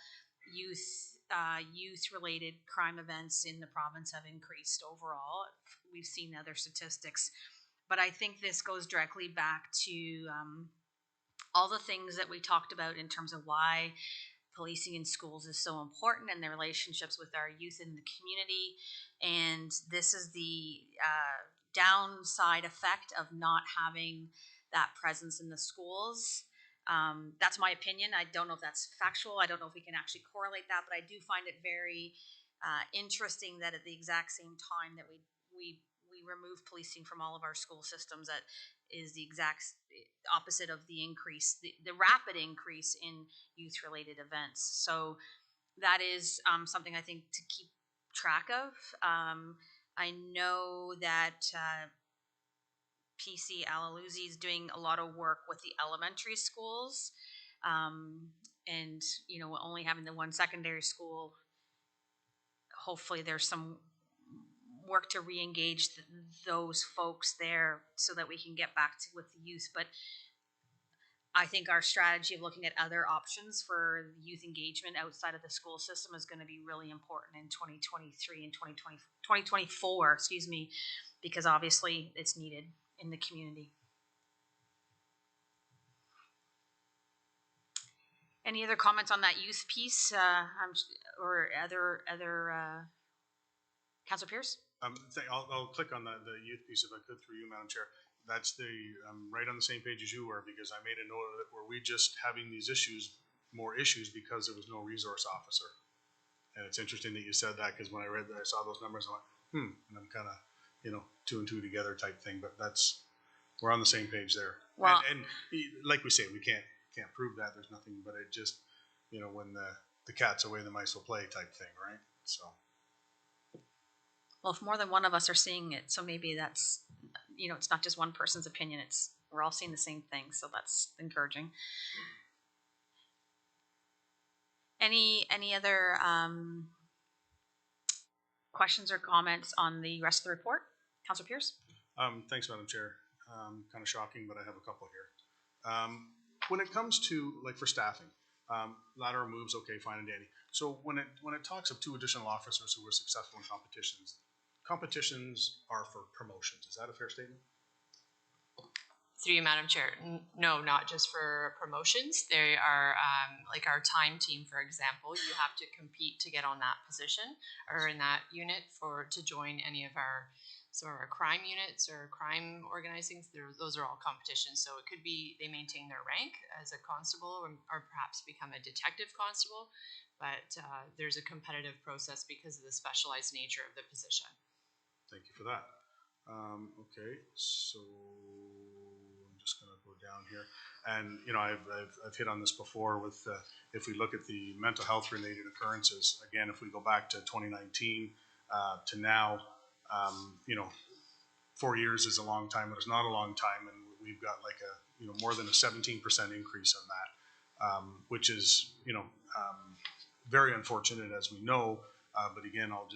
youth-related crime events in the province have increased overall. We've seen other statistics. But I think this goes directly back to all the things that we talked about in terms of why policing in schools is so important and the relationships with our youth in the community. And this is the downside effect of not having that presence in the schools. That's my opinion. I don't know if that's factual. I don't know if we can actually correlate that, but I do find it very interesting that at the exact same time that we remove policing from all of our school systems, that is the exact opposite of the increase, the rapid increase in youth-related events. So that is something I think to keep track of. I know that PC Alaluzzi is doing a lot of work with the elementary schools, and only having the one secondary school, hopefully there's some work to re-engage those folks there so that we can get back to with the youth. But I think our strategy of looking at other options for youth engagement outside of the school system is going to be really important in 2023 and 2024, because obviously it's needed in the community. Any other comments on that youth piece or other Councilor Pierce? I'll click on the youth piece if I could through you, Madam Chair. That's right on the same page as you were, because I made a note of it, were we just having these more issues because there was no resource officer? And it's interesting that you said that, because when I read that, I saw those numbers, I went, and I'm kind of, two and two together type thing, but we're on the same page there. Well- And like we say, we can't prove that, there's nothing, but it just, when the cat's away, the mice will play type thing, right? So. Well, if more than one of us are seeing it, so maybe that's, it's not just one person's opinion, we're all seeing the same thing, so that's encouraging. Any other questions or comments on the rest of the report? Councilor Pierce? Thanks, Madam Chair. Kind of shocking, but I have a couple here. When it comes to, like, for staffing, lateral moves, okay, fine and dandy. So when it talks of 2 additional officers who were successful in competitions are for promotions. Is that a fair statement? Through you, Madam Chair. No, not just for promotions. They are like our time team, for example. You have to compete to get on that position or in that unit to join any of our crime units or crime organizings. Those are all competitions. So it could be they maintain their rank as a constable or perhaps become a detective constable. But there's a competitive process because of the specialized nature of the position. Thank you for that. Okay, so I'm just going to go down here, and I've hit on this before with if we look at the mental health related occurrences again, if we go back to 2019 to now, 4 years is a long time, but it's not a long time, and we've got like more than a 17% increase on that, which is very unfortunate, as we know. But again, I'll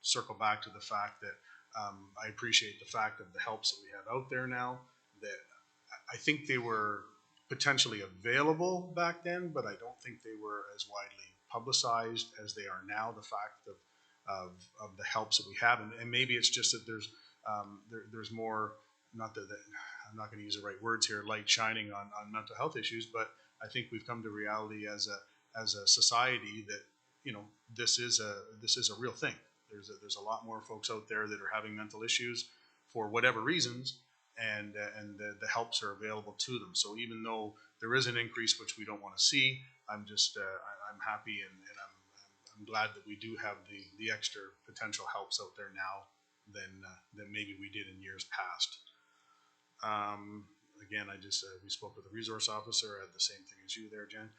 circle back to the fact that I appreciate the fact of the helps that we have out there now, that I think they were potentially available back then, but I don't think they were as widely publicized as they are now. The fact of the helps that we have, and maybe it's just that there's more, not that I'm not going to use the right words here, light shining on mental health issues, but I think we've come to reality as a society that this is a real thing. There's a lot more folks out there that are having mental issues for whatever reasons, and the helps are available to them. So even though there is an increase, which we don't want to see, I'm happy and I'm glad that we do have the extra potential helps out there now than maybe we did in years past. Again, we spoke with the resource officer. I had the same thing as you there, Jen.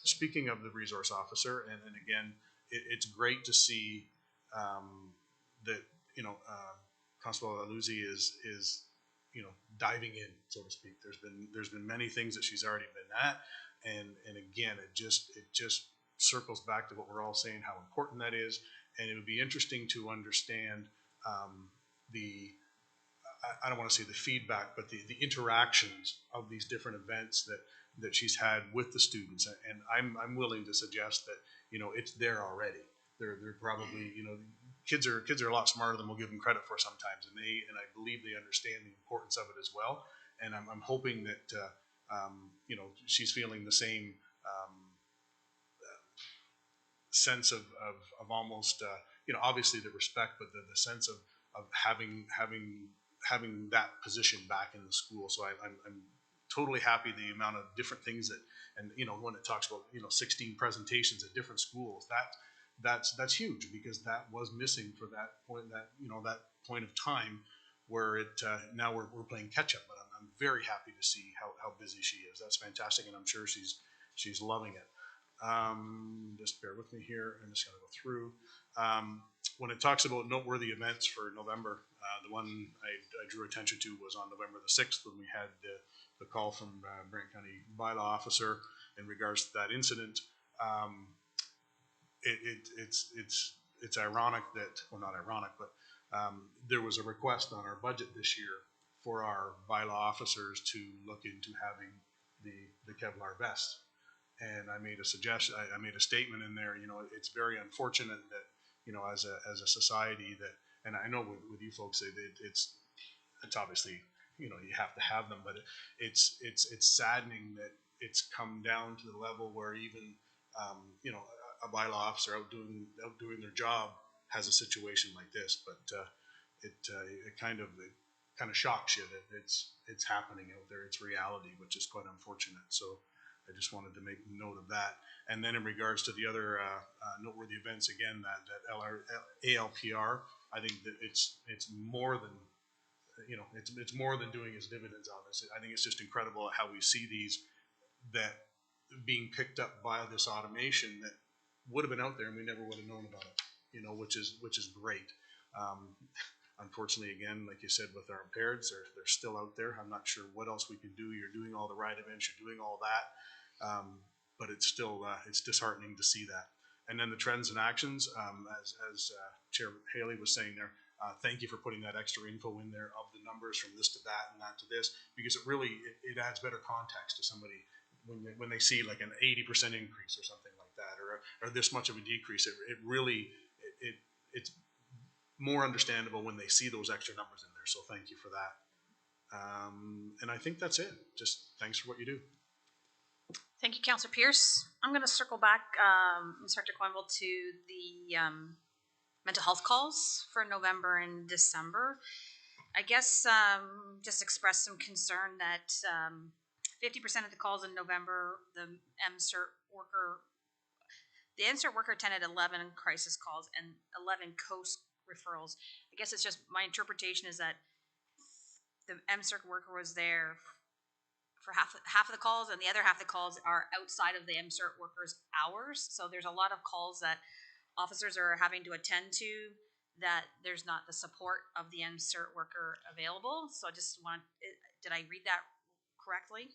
Speaking of the resource officer, and again, it's great to see that Constable Aluzzi is diving in, so to speak. There's been many things that she's already been at, and again, it just circles back to what we're all saying, how important that is. And it would be interesting to understand I don't want to say the feedback, but the interactions of these different events that she's had with the students. And I'm willing to suggest that it's there already. They're probably kids are a lot smarter than we'll give them credit for sometimes, and I believe they understand the importance of it as well. And I'm hoping that she's feeling the same sense of almost obviously the respect, but the sense of having that position back in the school. So I'm totally happy the amount of different things that, and when it talks about 16 presentations at different schools, that's huge, because that was missing for that point, that point of time where now we're playing catch up. But I'm very happy to see how busy she is. That's fantastic, and I'm sure she's loving it. Just bear with me here. I'm just going to go through. When it talks about noteworthy events for November, the one I drew attention to was on November the 6th, when we had the call from Brant County bylaw officer in regards to that incident. It's ironic that, well, not ironic, but there was a request on our budget this year for our bylaw officers to look into having the Kevlar vest. And I made a suggestion, I made a statement in there, it's very unfortunate that, as a society that, and I know with you folks, it's obviously, you have to have them, but it's saddening that it's come down to the level where even, a bylaw officer out doing their job has a situation like this, but it kind of shocks you that it's happening out there. It's reality, which is quite unfortunate. So I just wanted to make note of that. And then in regards to the other noteworthy events, again, that ALPR, I think that it's more than, it's more than doing its dividends on this. I think it's just incredible how we see these that being picked up by this automation that would have been out there and we never would have known about it, which is great. Unfortunately, again, like you said, with our impaireds, they're still out there. I'm not sure what else we can do. You're doing all the ride events, you're doing all that, but it's still it's disheartening to see that. And then the trends and actions, as Chair Haley was saying there, thank you for putting that extra info in there of the numbers from this to that and that to this, because it really it adds better context to somebody when they see like an 80% increase or something like that, or this much of a decrease. It really it's more understandable when they see those extra numbers in there. So thank you for that. And I think that's it. Just thanks for what you do. Thank you, Councillor Pierce. I'm going to circle back, Inspector Quenville, to the mental health calls for November and December. I guess just express some concern that 50% of the calls in November, the MCERT worker attended 11 crisis calls and 11 COAST referrals. I guess it's just my interpretation is that the MCERT worker was there for half of the calls, and the other half of the calls are outside of the MCERT workers' hours. So there's a lot of calls that officers are having to attend to that there's not the support of the MCERT worker available. So I just did I read that correctly?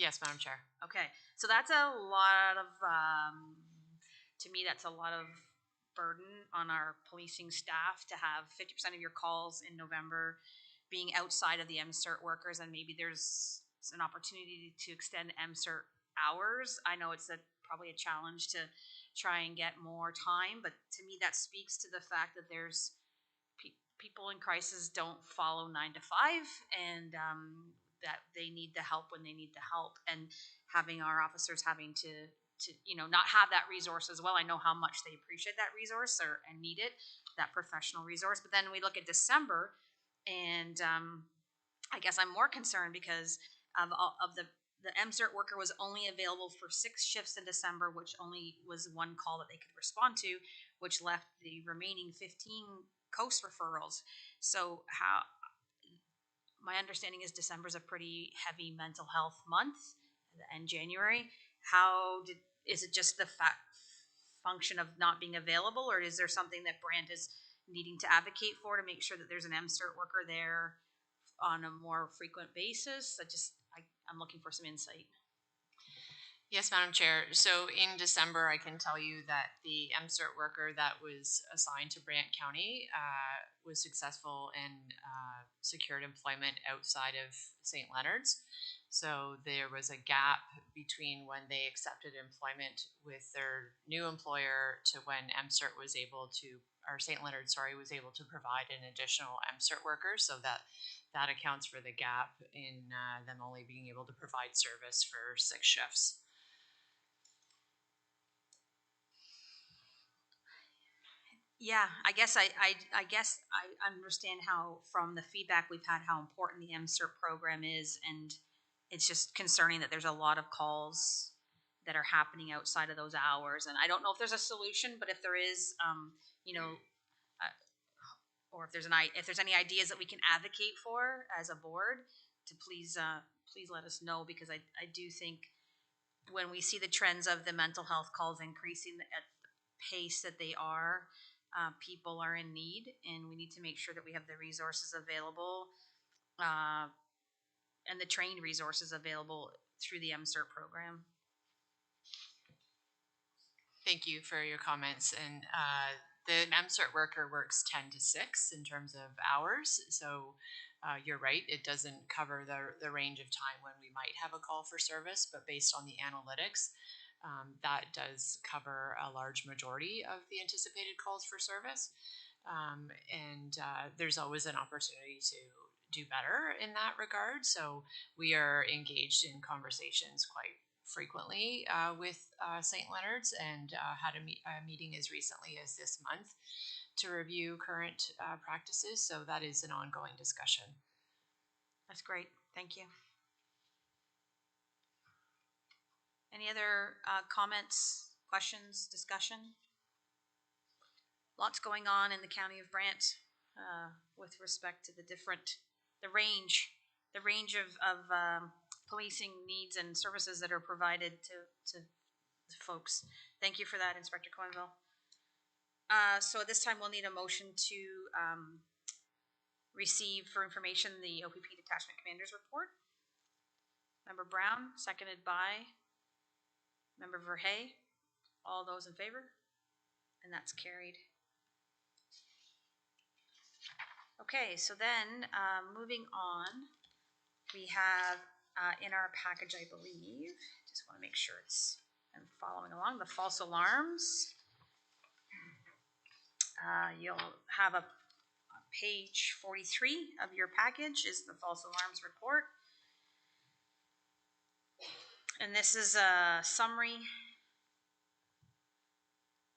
Yes, Madam Chair. Okay, so that's a lot of, to me, that's a lot of burden on our policing staff to have 50% of your calls in November being outside of the MCERT workers, and maybe there's an opportunity to extend MCERT hours. I know it's probably a challenge to try and get more time, but to me that speaks to the fact that there's people in crisis don't follow 9 to 5, and that they need the help when they need the help, and having our officers having to not have that resource as well. I know how much they appreciate that resource and need it, that professional resource. But then we look at December, and I guess I'm more concerned because of the MCERT worker was only available for 6 shifts in December, which only was 1 call that they could respond to, which left the remaining 15 COAST referrals. So my understanding is December is a pretty heavy mental health month, and January. Is it just the function of not being available, or is there something that Brant is needing to advocate for to make sure that there's an MCERT worker there on a more frequent basis? I'm looking for some insight. Yes, Madam Chair. So in December, I can tell you that the MCERT worker that was assigned to Brant County was successful and secured employment outside of St. Leonard's. So there was a gap between when they accepted employment with their new employer to when MCERT was able to, or St. Leonard, was able to provide an additional MCERT worker. So that accounts for the gap in them only being able to provide service for 6 shifts. Yeah, I guess I understand how, from the feedback we've had, how important the MCERT program is, and it's just concerning that there's a lot of calls that are happening outside of those hours. And I don't know if there's a solution, but if there is, or if there's any ideas that we can advocate for as a board, to please let us know, because I do think when we see the trends of the mental health calls increasing at the pace that they are, people are in need, and we need to make sure that we have the resources available and the trained resources available through the MCERT program. Thank you for your comments. And the MCERT worker works 10 to 6 in terms of hours. So you're right, it doesn't cover the range of time when we might have a call for service, but based on the analytics, that does cover a large majority of the anticipated calls for service. And there's always an opportunity to do better in that regard. So we are engaged in conversations quite frequently with St. Leonard's and had a meeting as recently as this month to review current practices. So that is an ongoing discussion. That's great. Thank you. Any other comments, questions, discussion? Lots going on in the county of Brant with respect to the range of policing needs and services that are provided to folks. Thank you for that, Inspector Coinville. So at this time, we'll need a motion to receive for information the OPP Detachment Commander's Report. Member Brown, seconded by Member Verhey. All those in favor? And that's carried. Okay, so then moving on, we have in our package, I believe, just want to make sure I'm following along, the false alarms. You'll have a page 43 of your package is the false alarms report. And this is a summary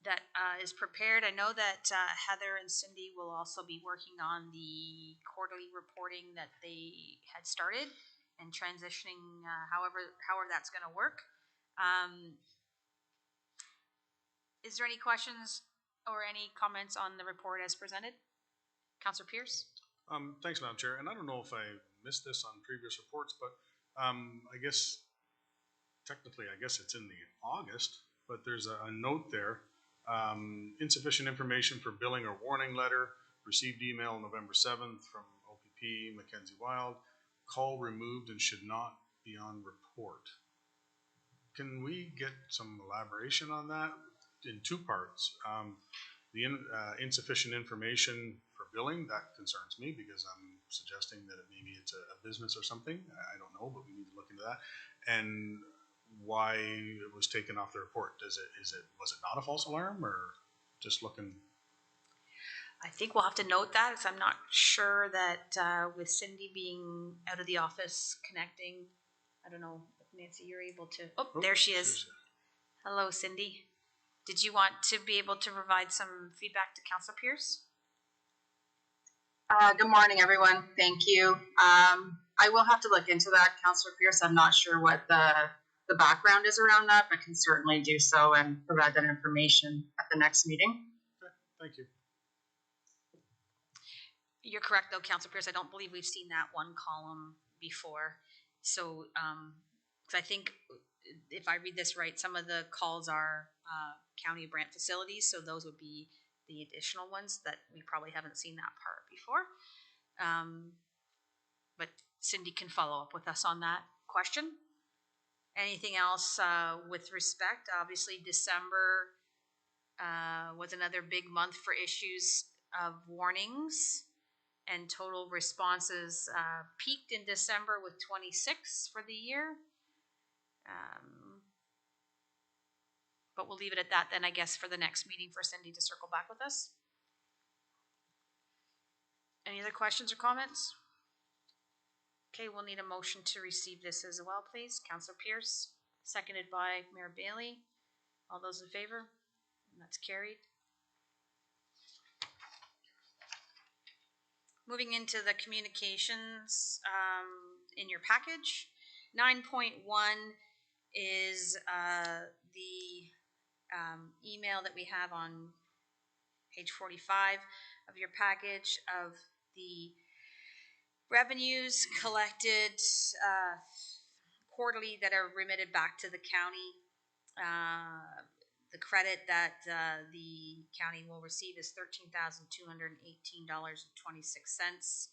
that is prepared. I know that Heather and Cindy will also be working on the quarterly reporting that they had started and transitioning however that's going to work. Is there any questions or any comments on the report as presented? Councillor Pierce? Thanks, Madam Chair. And I don't know if I missed this on previous reports, but I guess technically, it's in the August, but there's a note there. Insufficient information for billing or warning letter. Received email November 7th from OPP Mackenzie Wild. Call removed and should not be on report. Can we get some elaboration on that in two parts? The insufficient information for billing, that concerns me because I'm suggesting that maybe it's a business or something. I don't know, but we need to look into that. And why it was taken off the report. Was it not a false alarm or just looking? I think we'll have to note that, because I'm not sure that with Cindy being out of the office connecting, I don't know if Nancy, you're able to, there she is. Hello, Cindy. Did you want to be able to provide some feedback to Councillor Pierce? Good morning, everyone. Thank you. I will have to look into that, Councillor Pierce. I'm not sure what the background is around that, but can certainly do so and provide that information at the next meeting. Okay, thank you. You're correct, though, Councillor Pierce. I don't believe we've seen that one column before. So, because I think if I read this right, some of the calls are County of Brant facilities, so those would be the additional ones that we probably haven't seen that part before. But Cindy can follow up with us on that question. Anything else with respect? Obviously, December was another big month for issues of warnings, and total responses peaked in December with 26 for the year. But we'll leave it at that then, I guess, for the next meeting for Cindy to circle back with us. Any other questions or comments? Okay, we'll need a motion to receive this as well, please. Councillor Pierce, seconded by Mayor Bailey. All those in favor? And that's carried. Moving into the communications in your package. 9.1 is the email that we have on page 45 of your package of the revenues collected quarterly that are remitted back to the county. The credit that the county will receive is $13,218.26.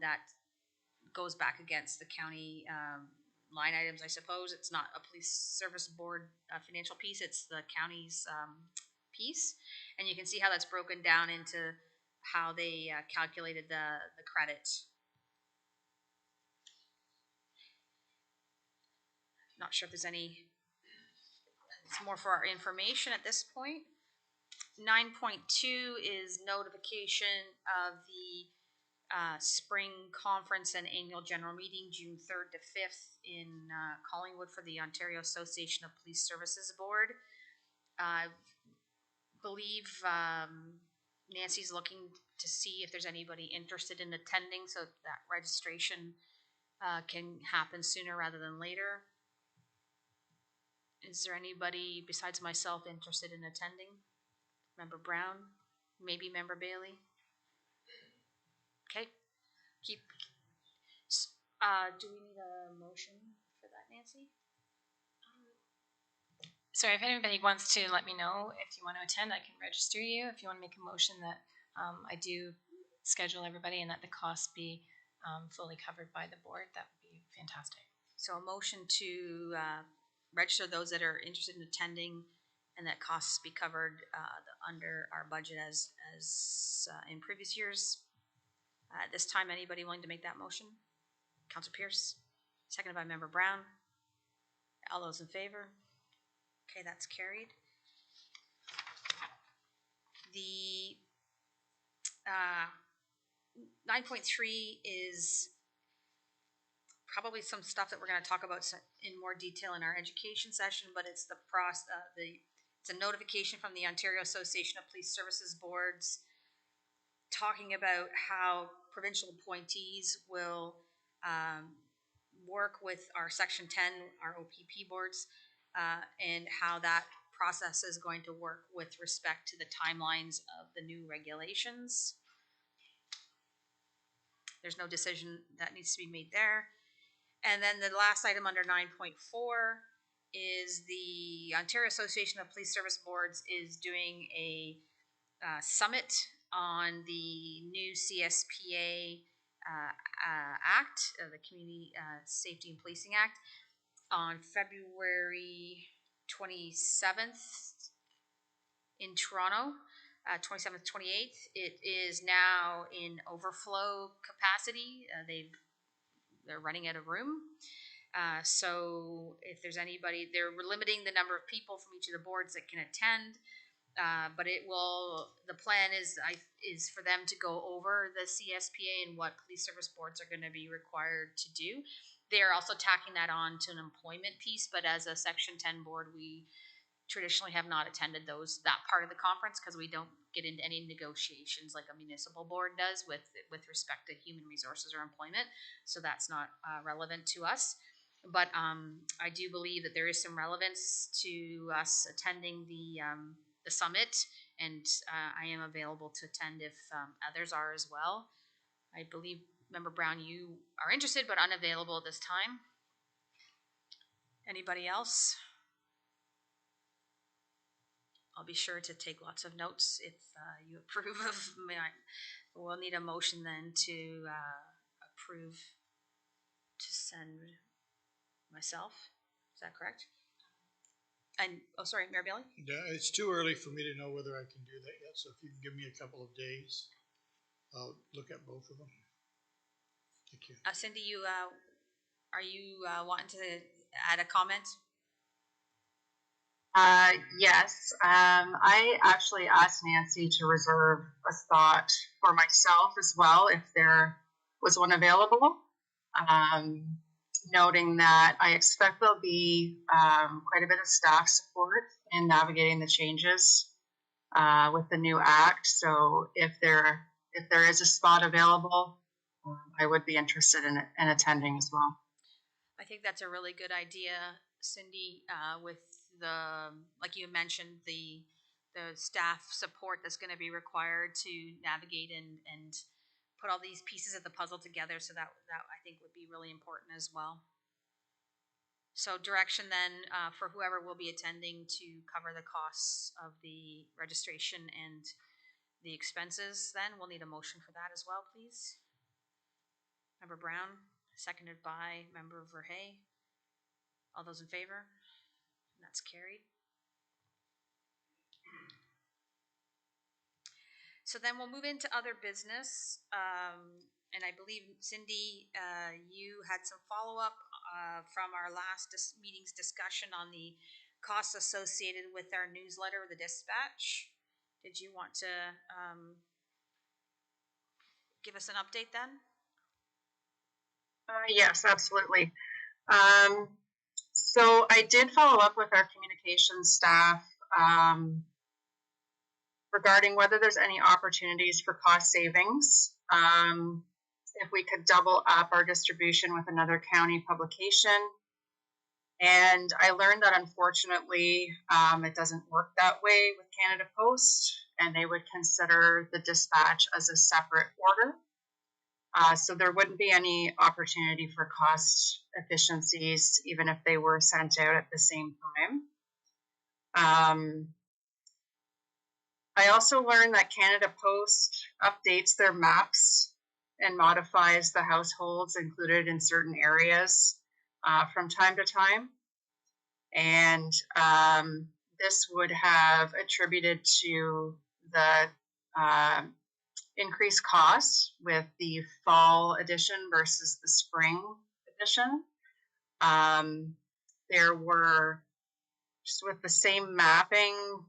That goes back against the county line items, I suppose. It's not a police service board financial piece, it's the county's piece. And you can see how that's broken down into how they calculated the credit. Not sure if there's any, it's more for our information at this point. 9.2 is notification of the spring conference and annual general meeting, June 3rd to 5th in Collingwood for the Ontario Association of Police Services Board. I believe Nancy's looking to see if there's anybody interested in attending, so that registration can happen sooner rather than later. Is there anybody besides myself interested in attending? Member Brown, maybe Member Bailey? Okay, do we need a motion for that, Nancy? Sorry, if anybody wants to let me know if you want to attend, I can register you. If you want to make a motion that I do schedule everybody and that the costs be fully covered by the board, that would be fantastic. So a motion to register those that are interested in attending and that costs be covered under our budget as in previous years. At this time, anybody willing to make that motion? Councilor Pierce, seconded by Member Brown. All those in favor? Okay, that's carried. The 9.3 is probably some stuff that we're going to talk about in more detail in our education session, but it's it's a notification from the Ontario Association of Police Services Boards talking about how provincial appointees will work with our Section 10, our OPP boards, and how that process is going to work with respect to the timelines of the new regulations. There's no decision that needs to be made there. And then the last item under 9.4 is the Ontario Association of Police Service Boards is doing a summit on the new CSPA Act, the Community Safety and Policing Act, on February 27th in Toronto, 27th, 28th. It is now in overflow capacity. They're running out of room. So if there's anybody, they're limiting the number of people from each of the boards that can attend. But the plan is for them to go over the CSPA and what police service boards are going to be required to do. They're also tacking that on to an employment piece, but as a Section 10 board, we traditionally have not attended that part of the conference because we don't get into any negotiations like a municipal board does with respect to human resources or employment. So that's not relevant to us. But I do believe that there is some relevance to us attending the summit, and I am available to attend if others are as well. I believe, Member Brown, you are interested but unavailable at this time. Anybody else? I'll be sure to take lots of notes if you approve of me. We'll need a motion then to approve to send myself. Is that correct? And, oh, sorry, Mayor Bailey? Yeah, it's too early for me to know whether I can do that yet, so if you can give me a couple of days, I'll look at both of them. Thank you. Cindy, are you wanting to add a comment? Yes. I actually asked Nancy to reserve a spot for myself as well if there was one available. Noting that I expect there'll be quite a bit of staff support in navigating the changes with the new act. So if there is a spot available, I would be interested in attending as well. I think that's a really good idea, Cindy, with like you mentioned, the staff support that's going to be required to navigate and put all these pieces of the puzzle together. So that I think would be really important as well. So direction then for whoever will be attending to cover the costs of the registration and the expenses, then we'll need a motion for that as well, please. Member Brown, seconded by Member Verhey. All those in favor? And that's carried. So then we'll move into other business. And I believe, Cindy, you had some follow-up from our last meeting's discussion on the costs associated with our newsletter, the Dispatch. Did you want to give us an update then? Yes, absolutely. So I did follow up with our communications staff regarding whether there's any opportunities for cost savings. If we could double up our distribution with another county publication. And I learned that unfortunately, it doesn't work that way with Canada Post, and they would consider the dispatch as a separate order. So there wouldn't be any opportunity for cost efficiencies, even if they were sent out at the same time. I also learned that Canada Post updates their maps and modifies the households included in certain areas from time to time. And this would have attributed to the increased costs with the fall edition versus the spring edition. There were, just with the same mapping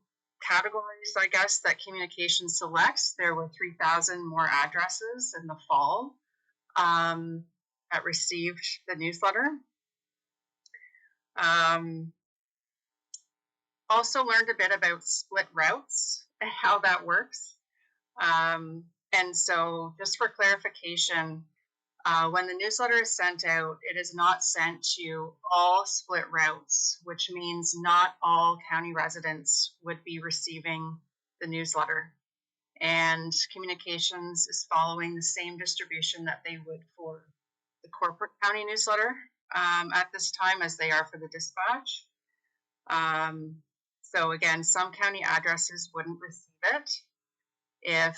categories, I guess, that communication selects, there were 3,000 more addresses in the fall that received the newsletter. Also learned a bit about split routes and how that works. And so just for clarification, when the newsletter is sent out, it is not sent to all split routes, which means not all county residents would be receiving the newsletter. And communications is following the same distribution that they would for the corporate county newsletter at this time as they are for the dispatch. So again, some county addresses wouldn't receive it. If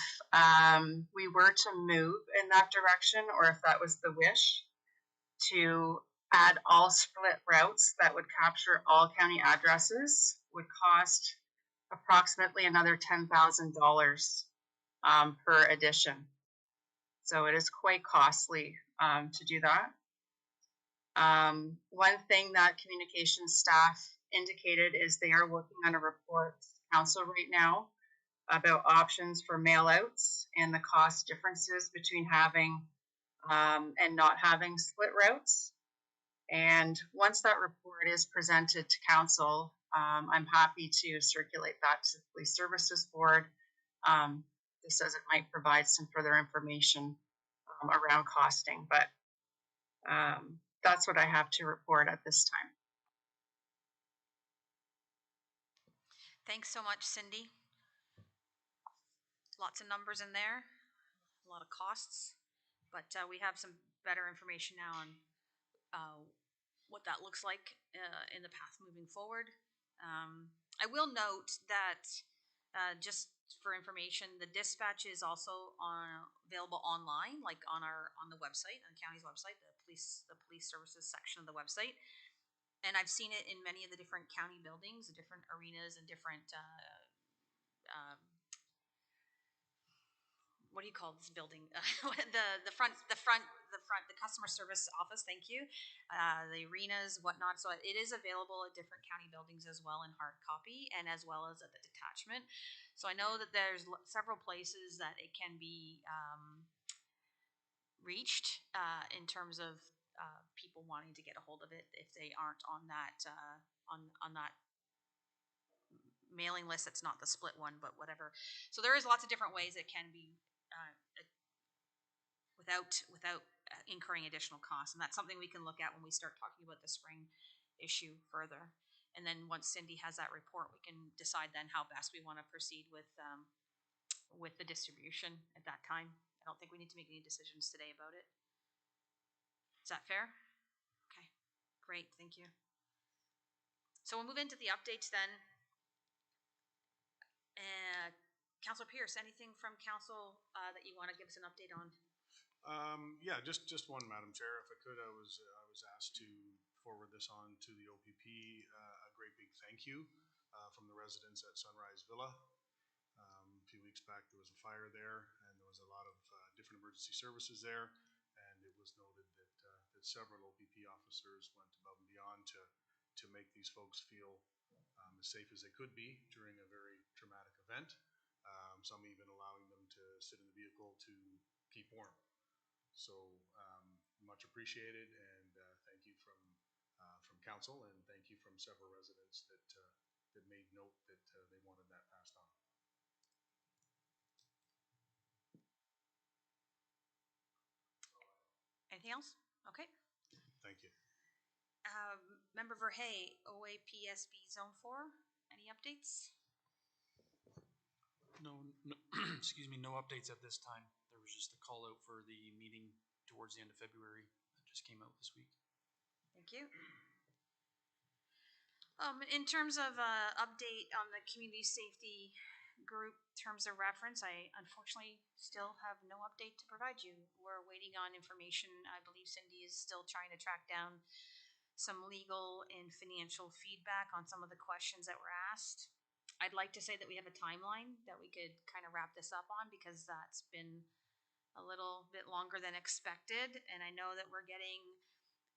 we were to move in that direction, or if that was the wish, to add all split routes that would capture all county addresses, would cost approximately another $10,000 per edition. So it is quite costly to do that. One thing that communications staff indicated is they are working on a report to council right now about options for mail-outs and the cost differences between having and not having split routes. And once that report is presented to council, I'm happy to circulate that to the Police Services Board, just as it might provide some further information around costing. But that's what I have to report at this time. Thanks so much, Cindy. Lots of numbers in there, a lot of costs, but we have some better information now on what that looks like in the path moving forward. I will note that just for information, the dispatch is also available online, like on the website, on the county's website, the police services section of the website. And I've seen it in many of the different county buildings, the different arenas, and different what do you call this building? the customer service office. Thank you. The arenas, whatnot. So it is available at different county buildings as well in hard copy, and as well as at the detachment. So I know that there's several places that it can be reached in terms of people wanting to get a hold of it if they aren't on that on that mailing list. That's not the split one, but whatever. So there is lots of different ways it can be without incurring additional costs, and that's something we can look at when we start talking about the spring issue further. And then once Cindy has that report, we can decide then how best we want to proceed with the distribution at that time. I don't think we need to make any decisions today about it. Is that fair? Okay, great, thank you. So we'll move into the updates then. Councillor Pierce, anything from council that you want to give us an update on? Yeah, just one, Madam Chair. If I could, I was asked to forward this on to the OPP. A great big thank you from the residents at Sunrise Villa. A few weeks back, there was a fire there, and there was a lot of different emergency services there. And it was noted that several OPP officers went above and beyond to make these folks feel as safe as they could be during a very traumatic event. Some even allowing them to sit in the vehicle to keep warm. So much appreciated, and thank you from council, and thank you from several residents that made note that they wanted that passed on. Anything else? Okay. Thank you. Member Verhey, OAPSB Zone 4, any updates? No, excuse me, no updates at this time. There was just a call out for the meeting towards the end of February that just came out this week. Thank you. In terms of update on the community safety group terms of reference, I unfortunately still have no update to provide you. We're waiting on information. I believe Cindy is still trying to track down some legal and financial feedback on some of the questions that were asked. I'd like to say that we have a timeline that we could kind of wrap this up on, because that's been a little bit longer than expected. And I know that we're getting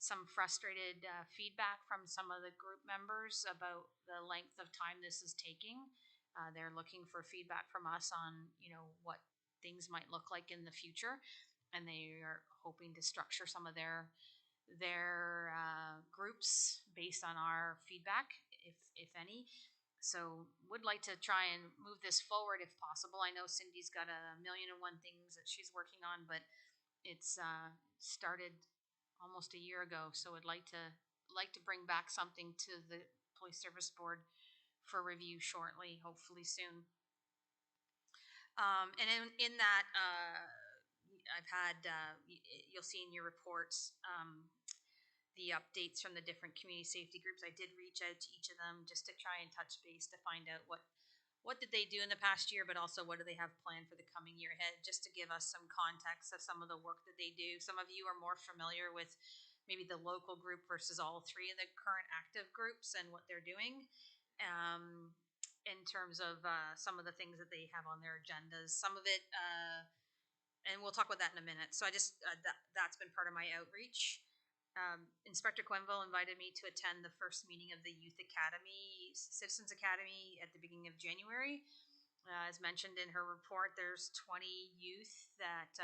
some frustrated feedback from some of the group members about the length of time this is taking. They're looking for feedback from us on, what things might look like in the future, and they are hoping to structure some of their groups based on our feedback, if any. So would like to try and move this forward if possible. I know Cindy's got 1,000,001 things that she's working on, but it's started almost a year ago. So I'd like to bring back something to the Police Service Board for review shortly, hopefully soon. And in that, I've had, you'll see in your reports, the updates from the different community safety groups. I did reach out to each of them just to try and touch base to find out what did they do in the past year, but also what do they have planned for the coming year ahead, just to give us some context of some of the work that they do. Some of you are more familiar with maybe the local group versus all three of the current active groups and what they're doing in terms of some of the things that they have on their agendas. Some of it, and we'll talk about that in a minute. So I just, that's been part of my outreach. Inspector Quenville invited me to attend the first meeting of the Youth Academy, Citizens Academy, at the beginning of January. As mentioned in her report, there's 20 youth that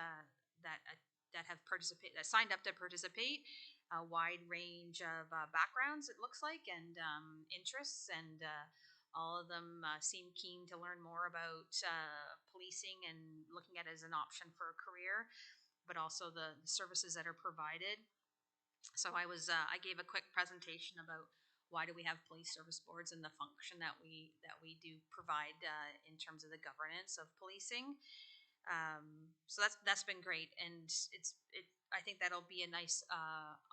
have participated, that signed up to participate. A wide range of backgrounds, it looks like, and interests, and all of them seem keen to learn more about policing and looking at it as an option for a career, but also the services that are provided. So I gave a quick presentation about why do we have police service boards and the function that we do provide in terms of the governance of policing. So that's been great, and I think that'll be a nice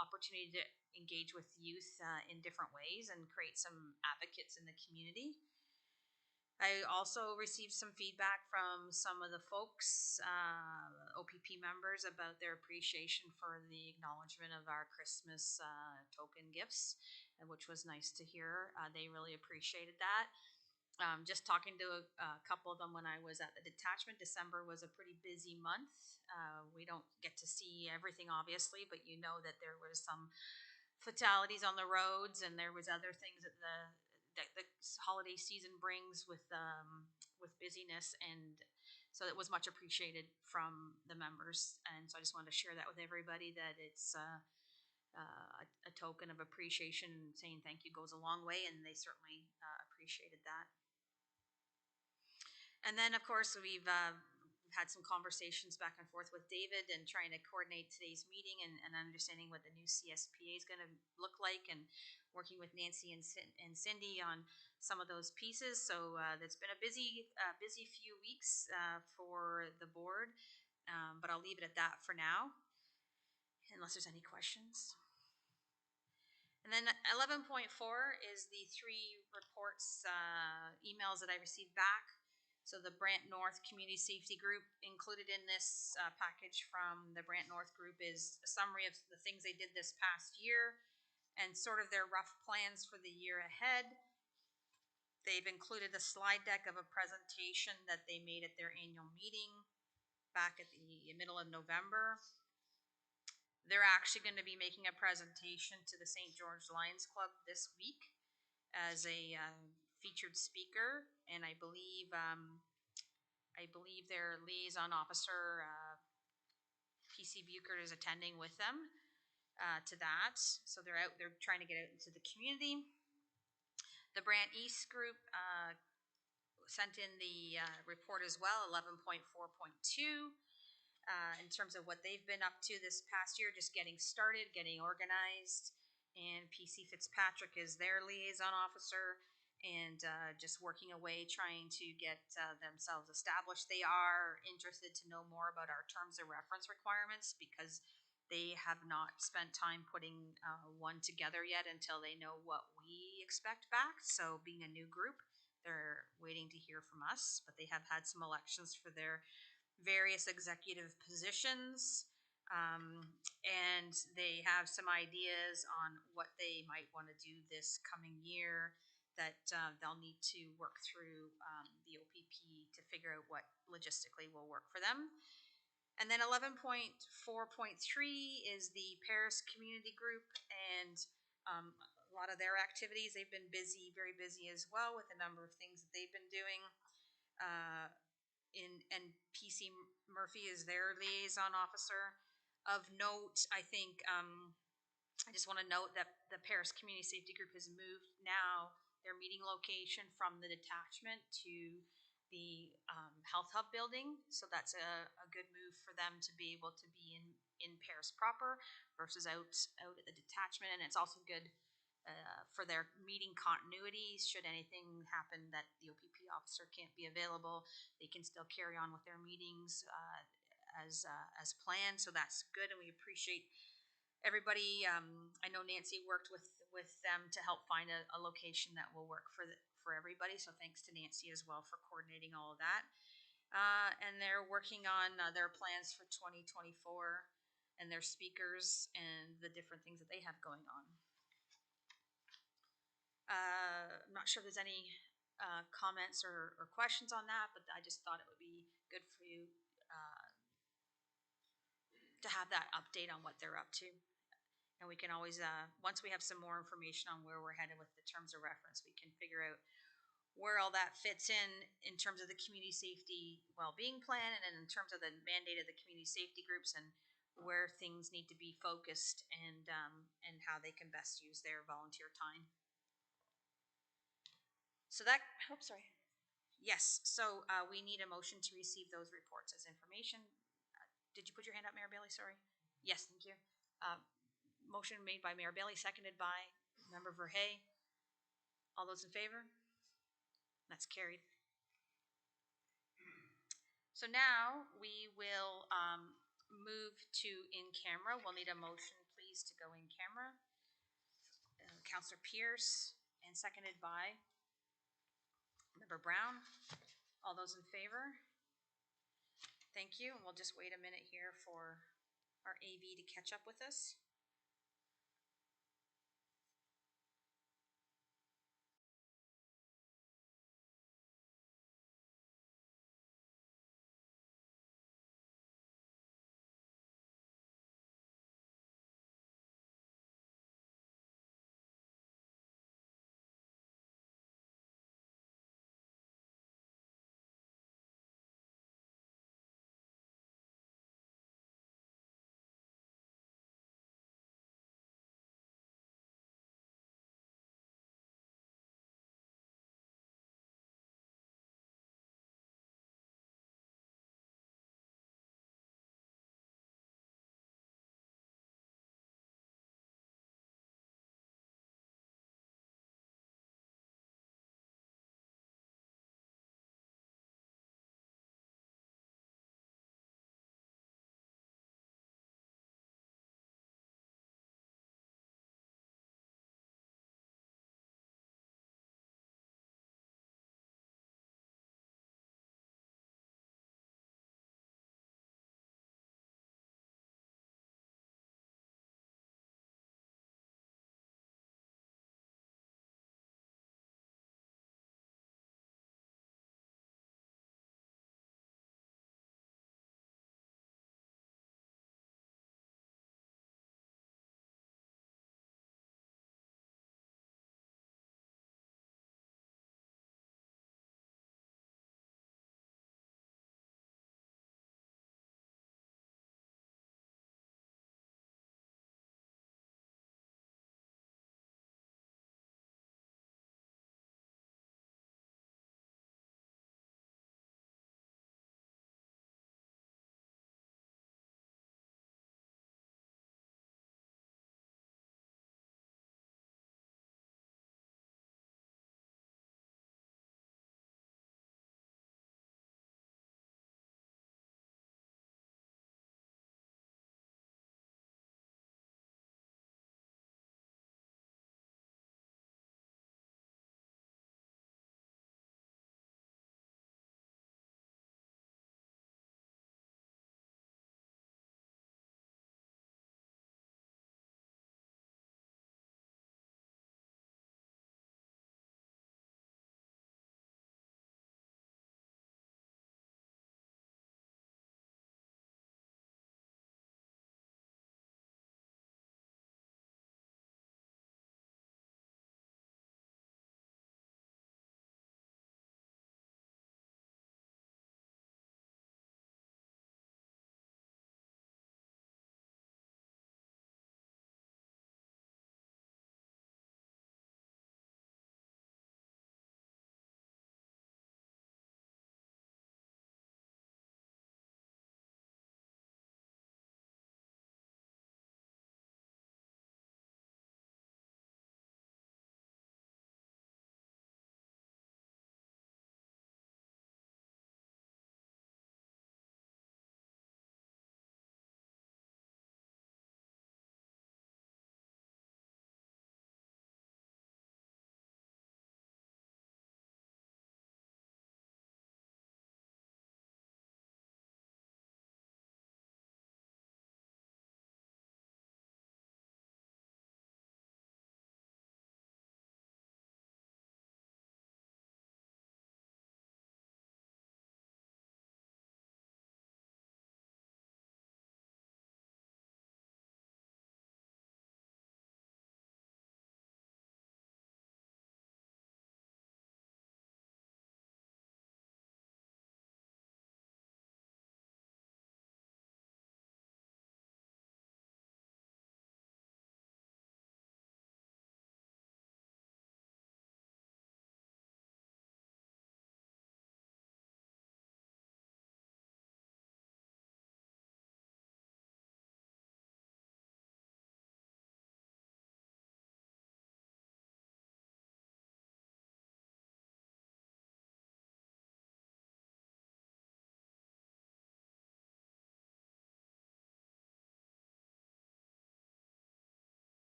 opportunity to engage with youth in different ways and create some advocates in the community. I also received some feedback from some of the folks, OPP members, about their appreciation for the acknowledgement of our Christmas token gifts, which was nice to hear. They really appreciated that. Just talking to a couple of them when I was at the detachment, December was a pretty busy month. We don't get to see everything, obviously, but you know that there was some fatalities on the roads, and there was other things that the holiday season brings with busyness, and so it was much appreciated from the members. And so I just wanted to share that with everybody, that it's a token of appreciation. Saying thank you goes a long way, and they certainly appreciated that. And then, of course, we've had some conversations back and forth with David and trying to coordinate today's meeting and understanding what the new CSPA is going to look like, and working with Nancy and Cindy on some of those pieces. So it's been a busy few weeks for the board, but I'll leave it at that for now, unless there's any questions. And then 11.4 is the 3 reports, emails that I received back. So the Brant North Community Safety Group, included in this package from the Brant North Group, is a summary of the things they did this past year and sort of their rough plans for the year ahead. They've included a slide deck of a presentation that they made at their annual meeting back at the middle of November. They're actually going to be making a presentation to the St. George Lions Club this week as a featured speaker, and I believe their liaison officer, PC Buchert is attending with them to that. So they're trying to get out into the community. The Brant East group sent in the report as well, 11.4.2. In terms of what they've been up to this past year, just getting started, getting organized. And PC Fitzpatrick is their liaison officer, and just working away, trying to get themselves established. They are interested to know more about our terms of reference requirements because they have not spent time putting one together yet until they know what we expect back. So being a new group, they're waiting to hear from us, but they have had some elections for their various executive positions, and they have some ideas on what they might want to do this coming year that they'll need to work through the OPP to figure out what logistically will work for them. And then 11.4.3 is the Paris Community Group, and a lot of their activities. They've been busy, very busy as well, with a number of things that they've been doing. And PC Murphy is their liaison officer. Of note, I think I just want to note that the Paris Community Safety Group has moved now their meeting location from the detachment to the Health Hub building. So that's a good move for them to be able to be in Paris proper versus out at the detachment. And it's also good for their meeting continuity. Should anything happen that the OPP officer can't be available, they can still carry on with their meetings as planned. So that's good, and we appreciate everybody. I know Nancy worked with them to help find a location that will work for everybody. So thanks to Nancy as well for coordinating all of that. And they're working on their plans for 2024 and their speakers and the different things that they have going on. I'm not sure if there's any comments or questions on that, but I just thought it would be good for you to have that update on what they're up to. And we can always, once we have some more information on where we're headed with the terms of reference, we can figure out where all that fits in terms of the community safety well-being plan, and in terms of the mandate of the community safety groups, and where things need to be focused, and how they can best use their volunteer time. So that, sorry. Yes, so we need a motion to receive those reports as information. Did you put your hand up, Mayor Bailey? Sorry. Yes, thank you. Motion made by Mayor Bailey, seconded by Member Verhey. All those in favor? That's carried. So now we will move to in camera. We'll need a motion, please, to go in camera. Councillor Pierce, and seconded by Member Brown. All those in favor? Thank you. And we'll just wait a minute here for our AV to catch up with us.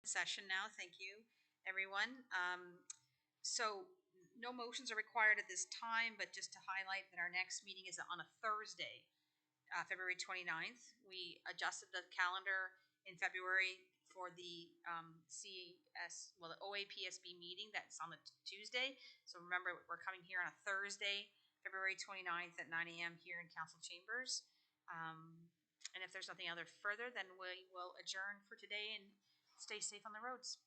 Session now. Thank you, everyone. So no motions are required at this time, but just to highlight that our next meeting is on a Thursday, February 29th. We adjusted the calendar in February for the the OAPSB meeting that's on the Tuesday. So remember, we're coming here on a Thursday, February 29th at 9 a.m. here in Council Chambers. And if there's nothing other further, then we will adjourn for today and stay safe on the roads.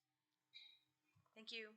Thank you.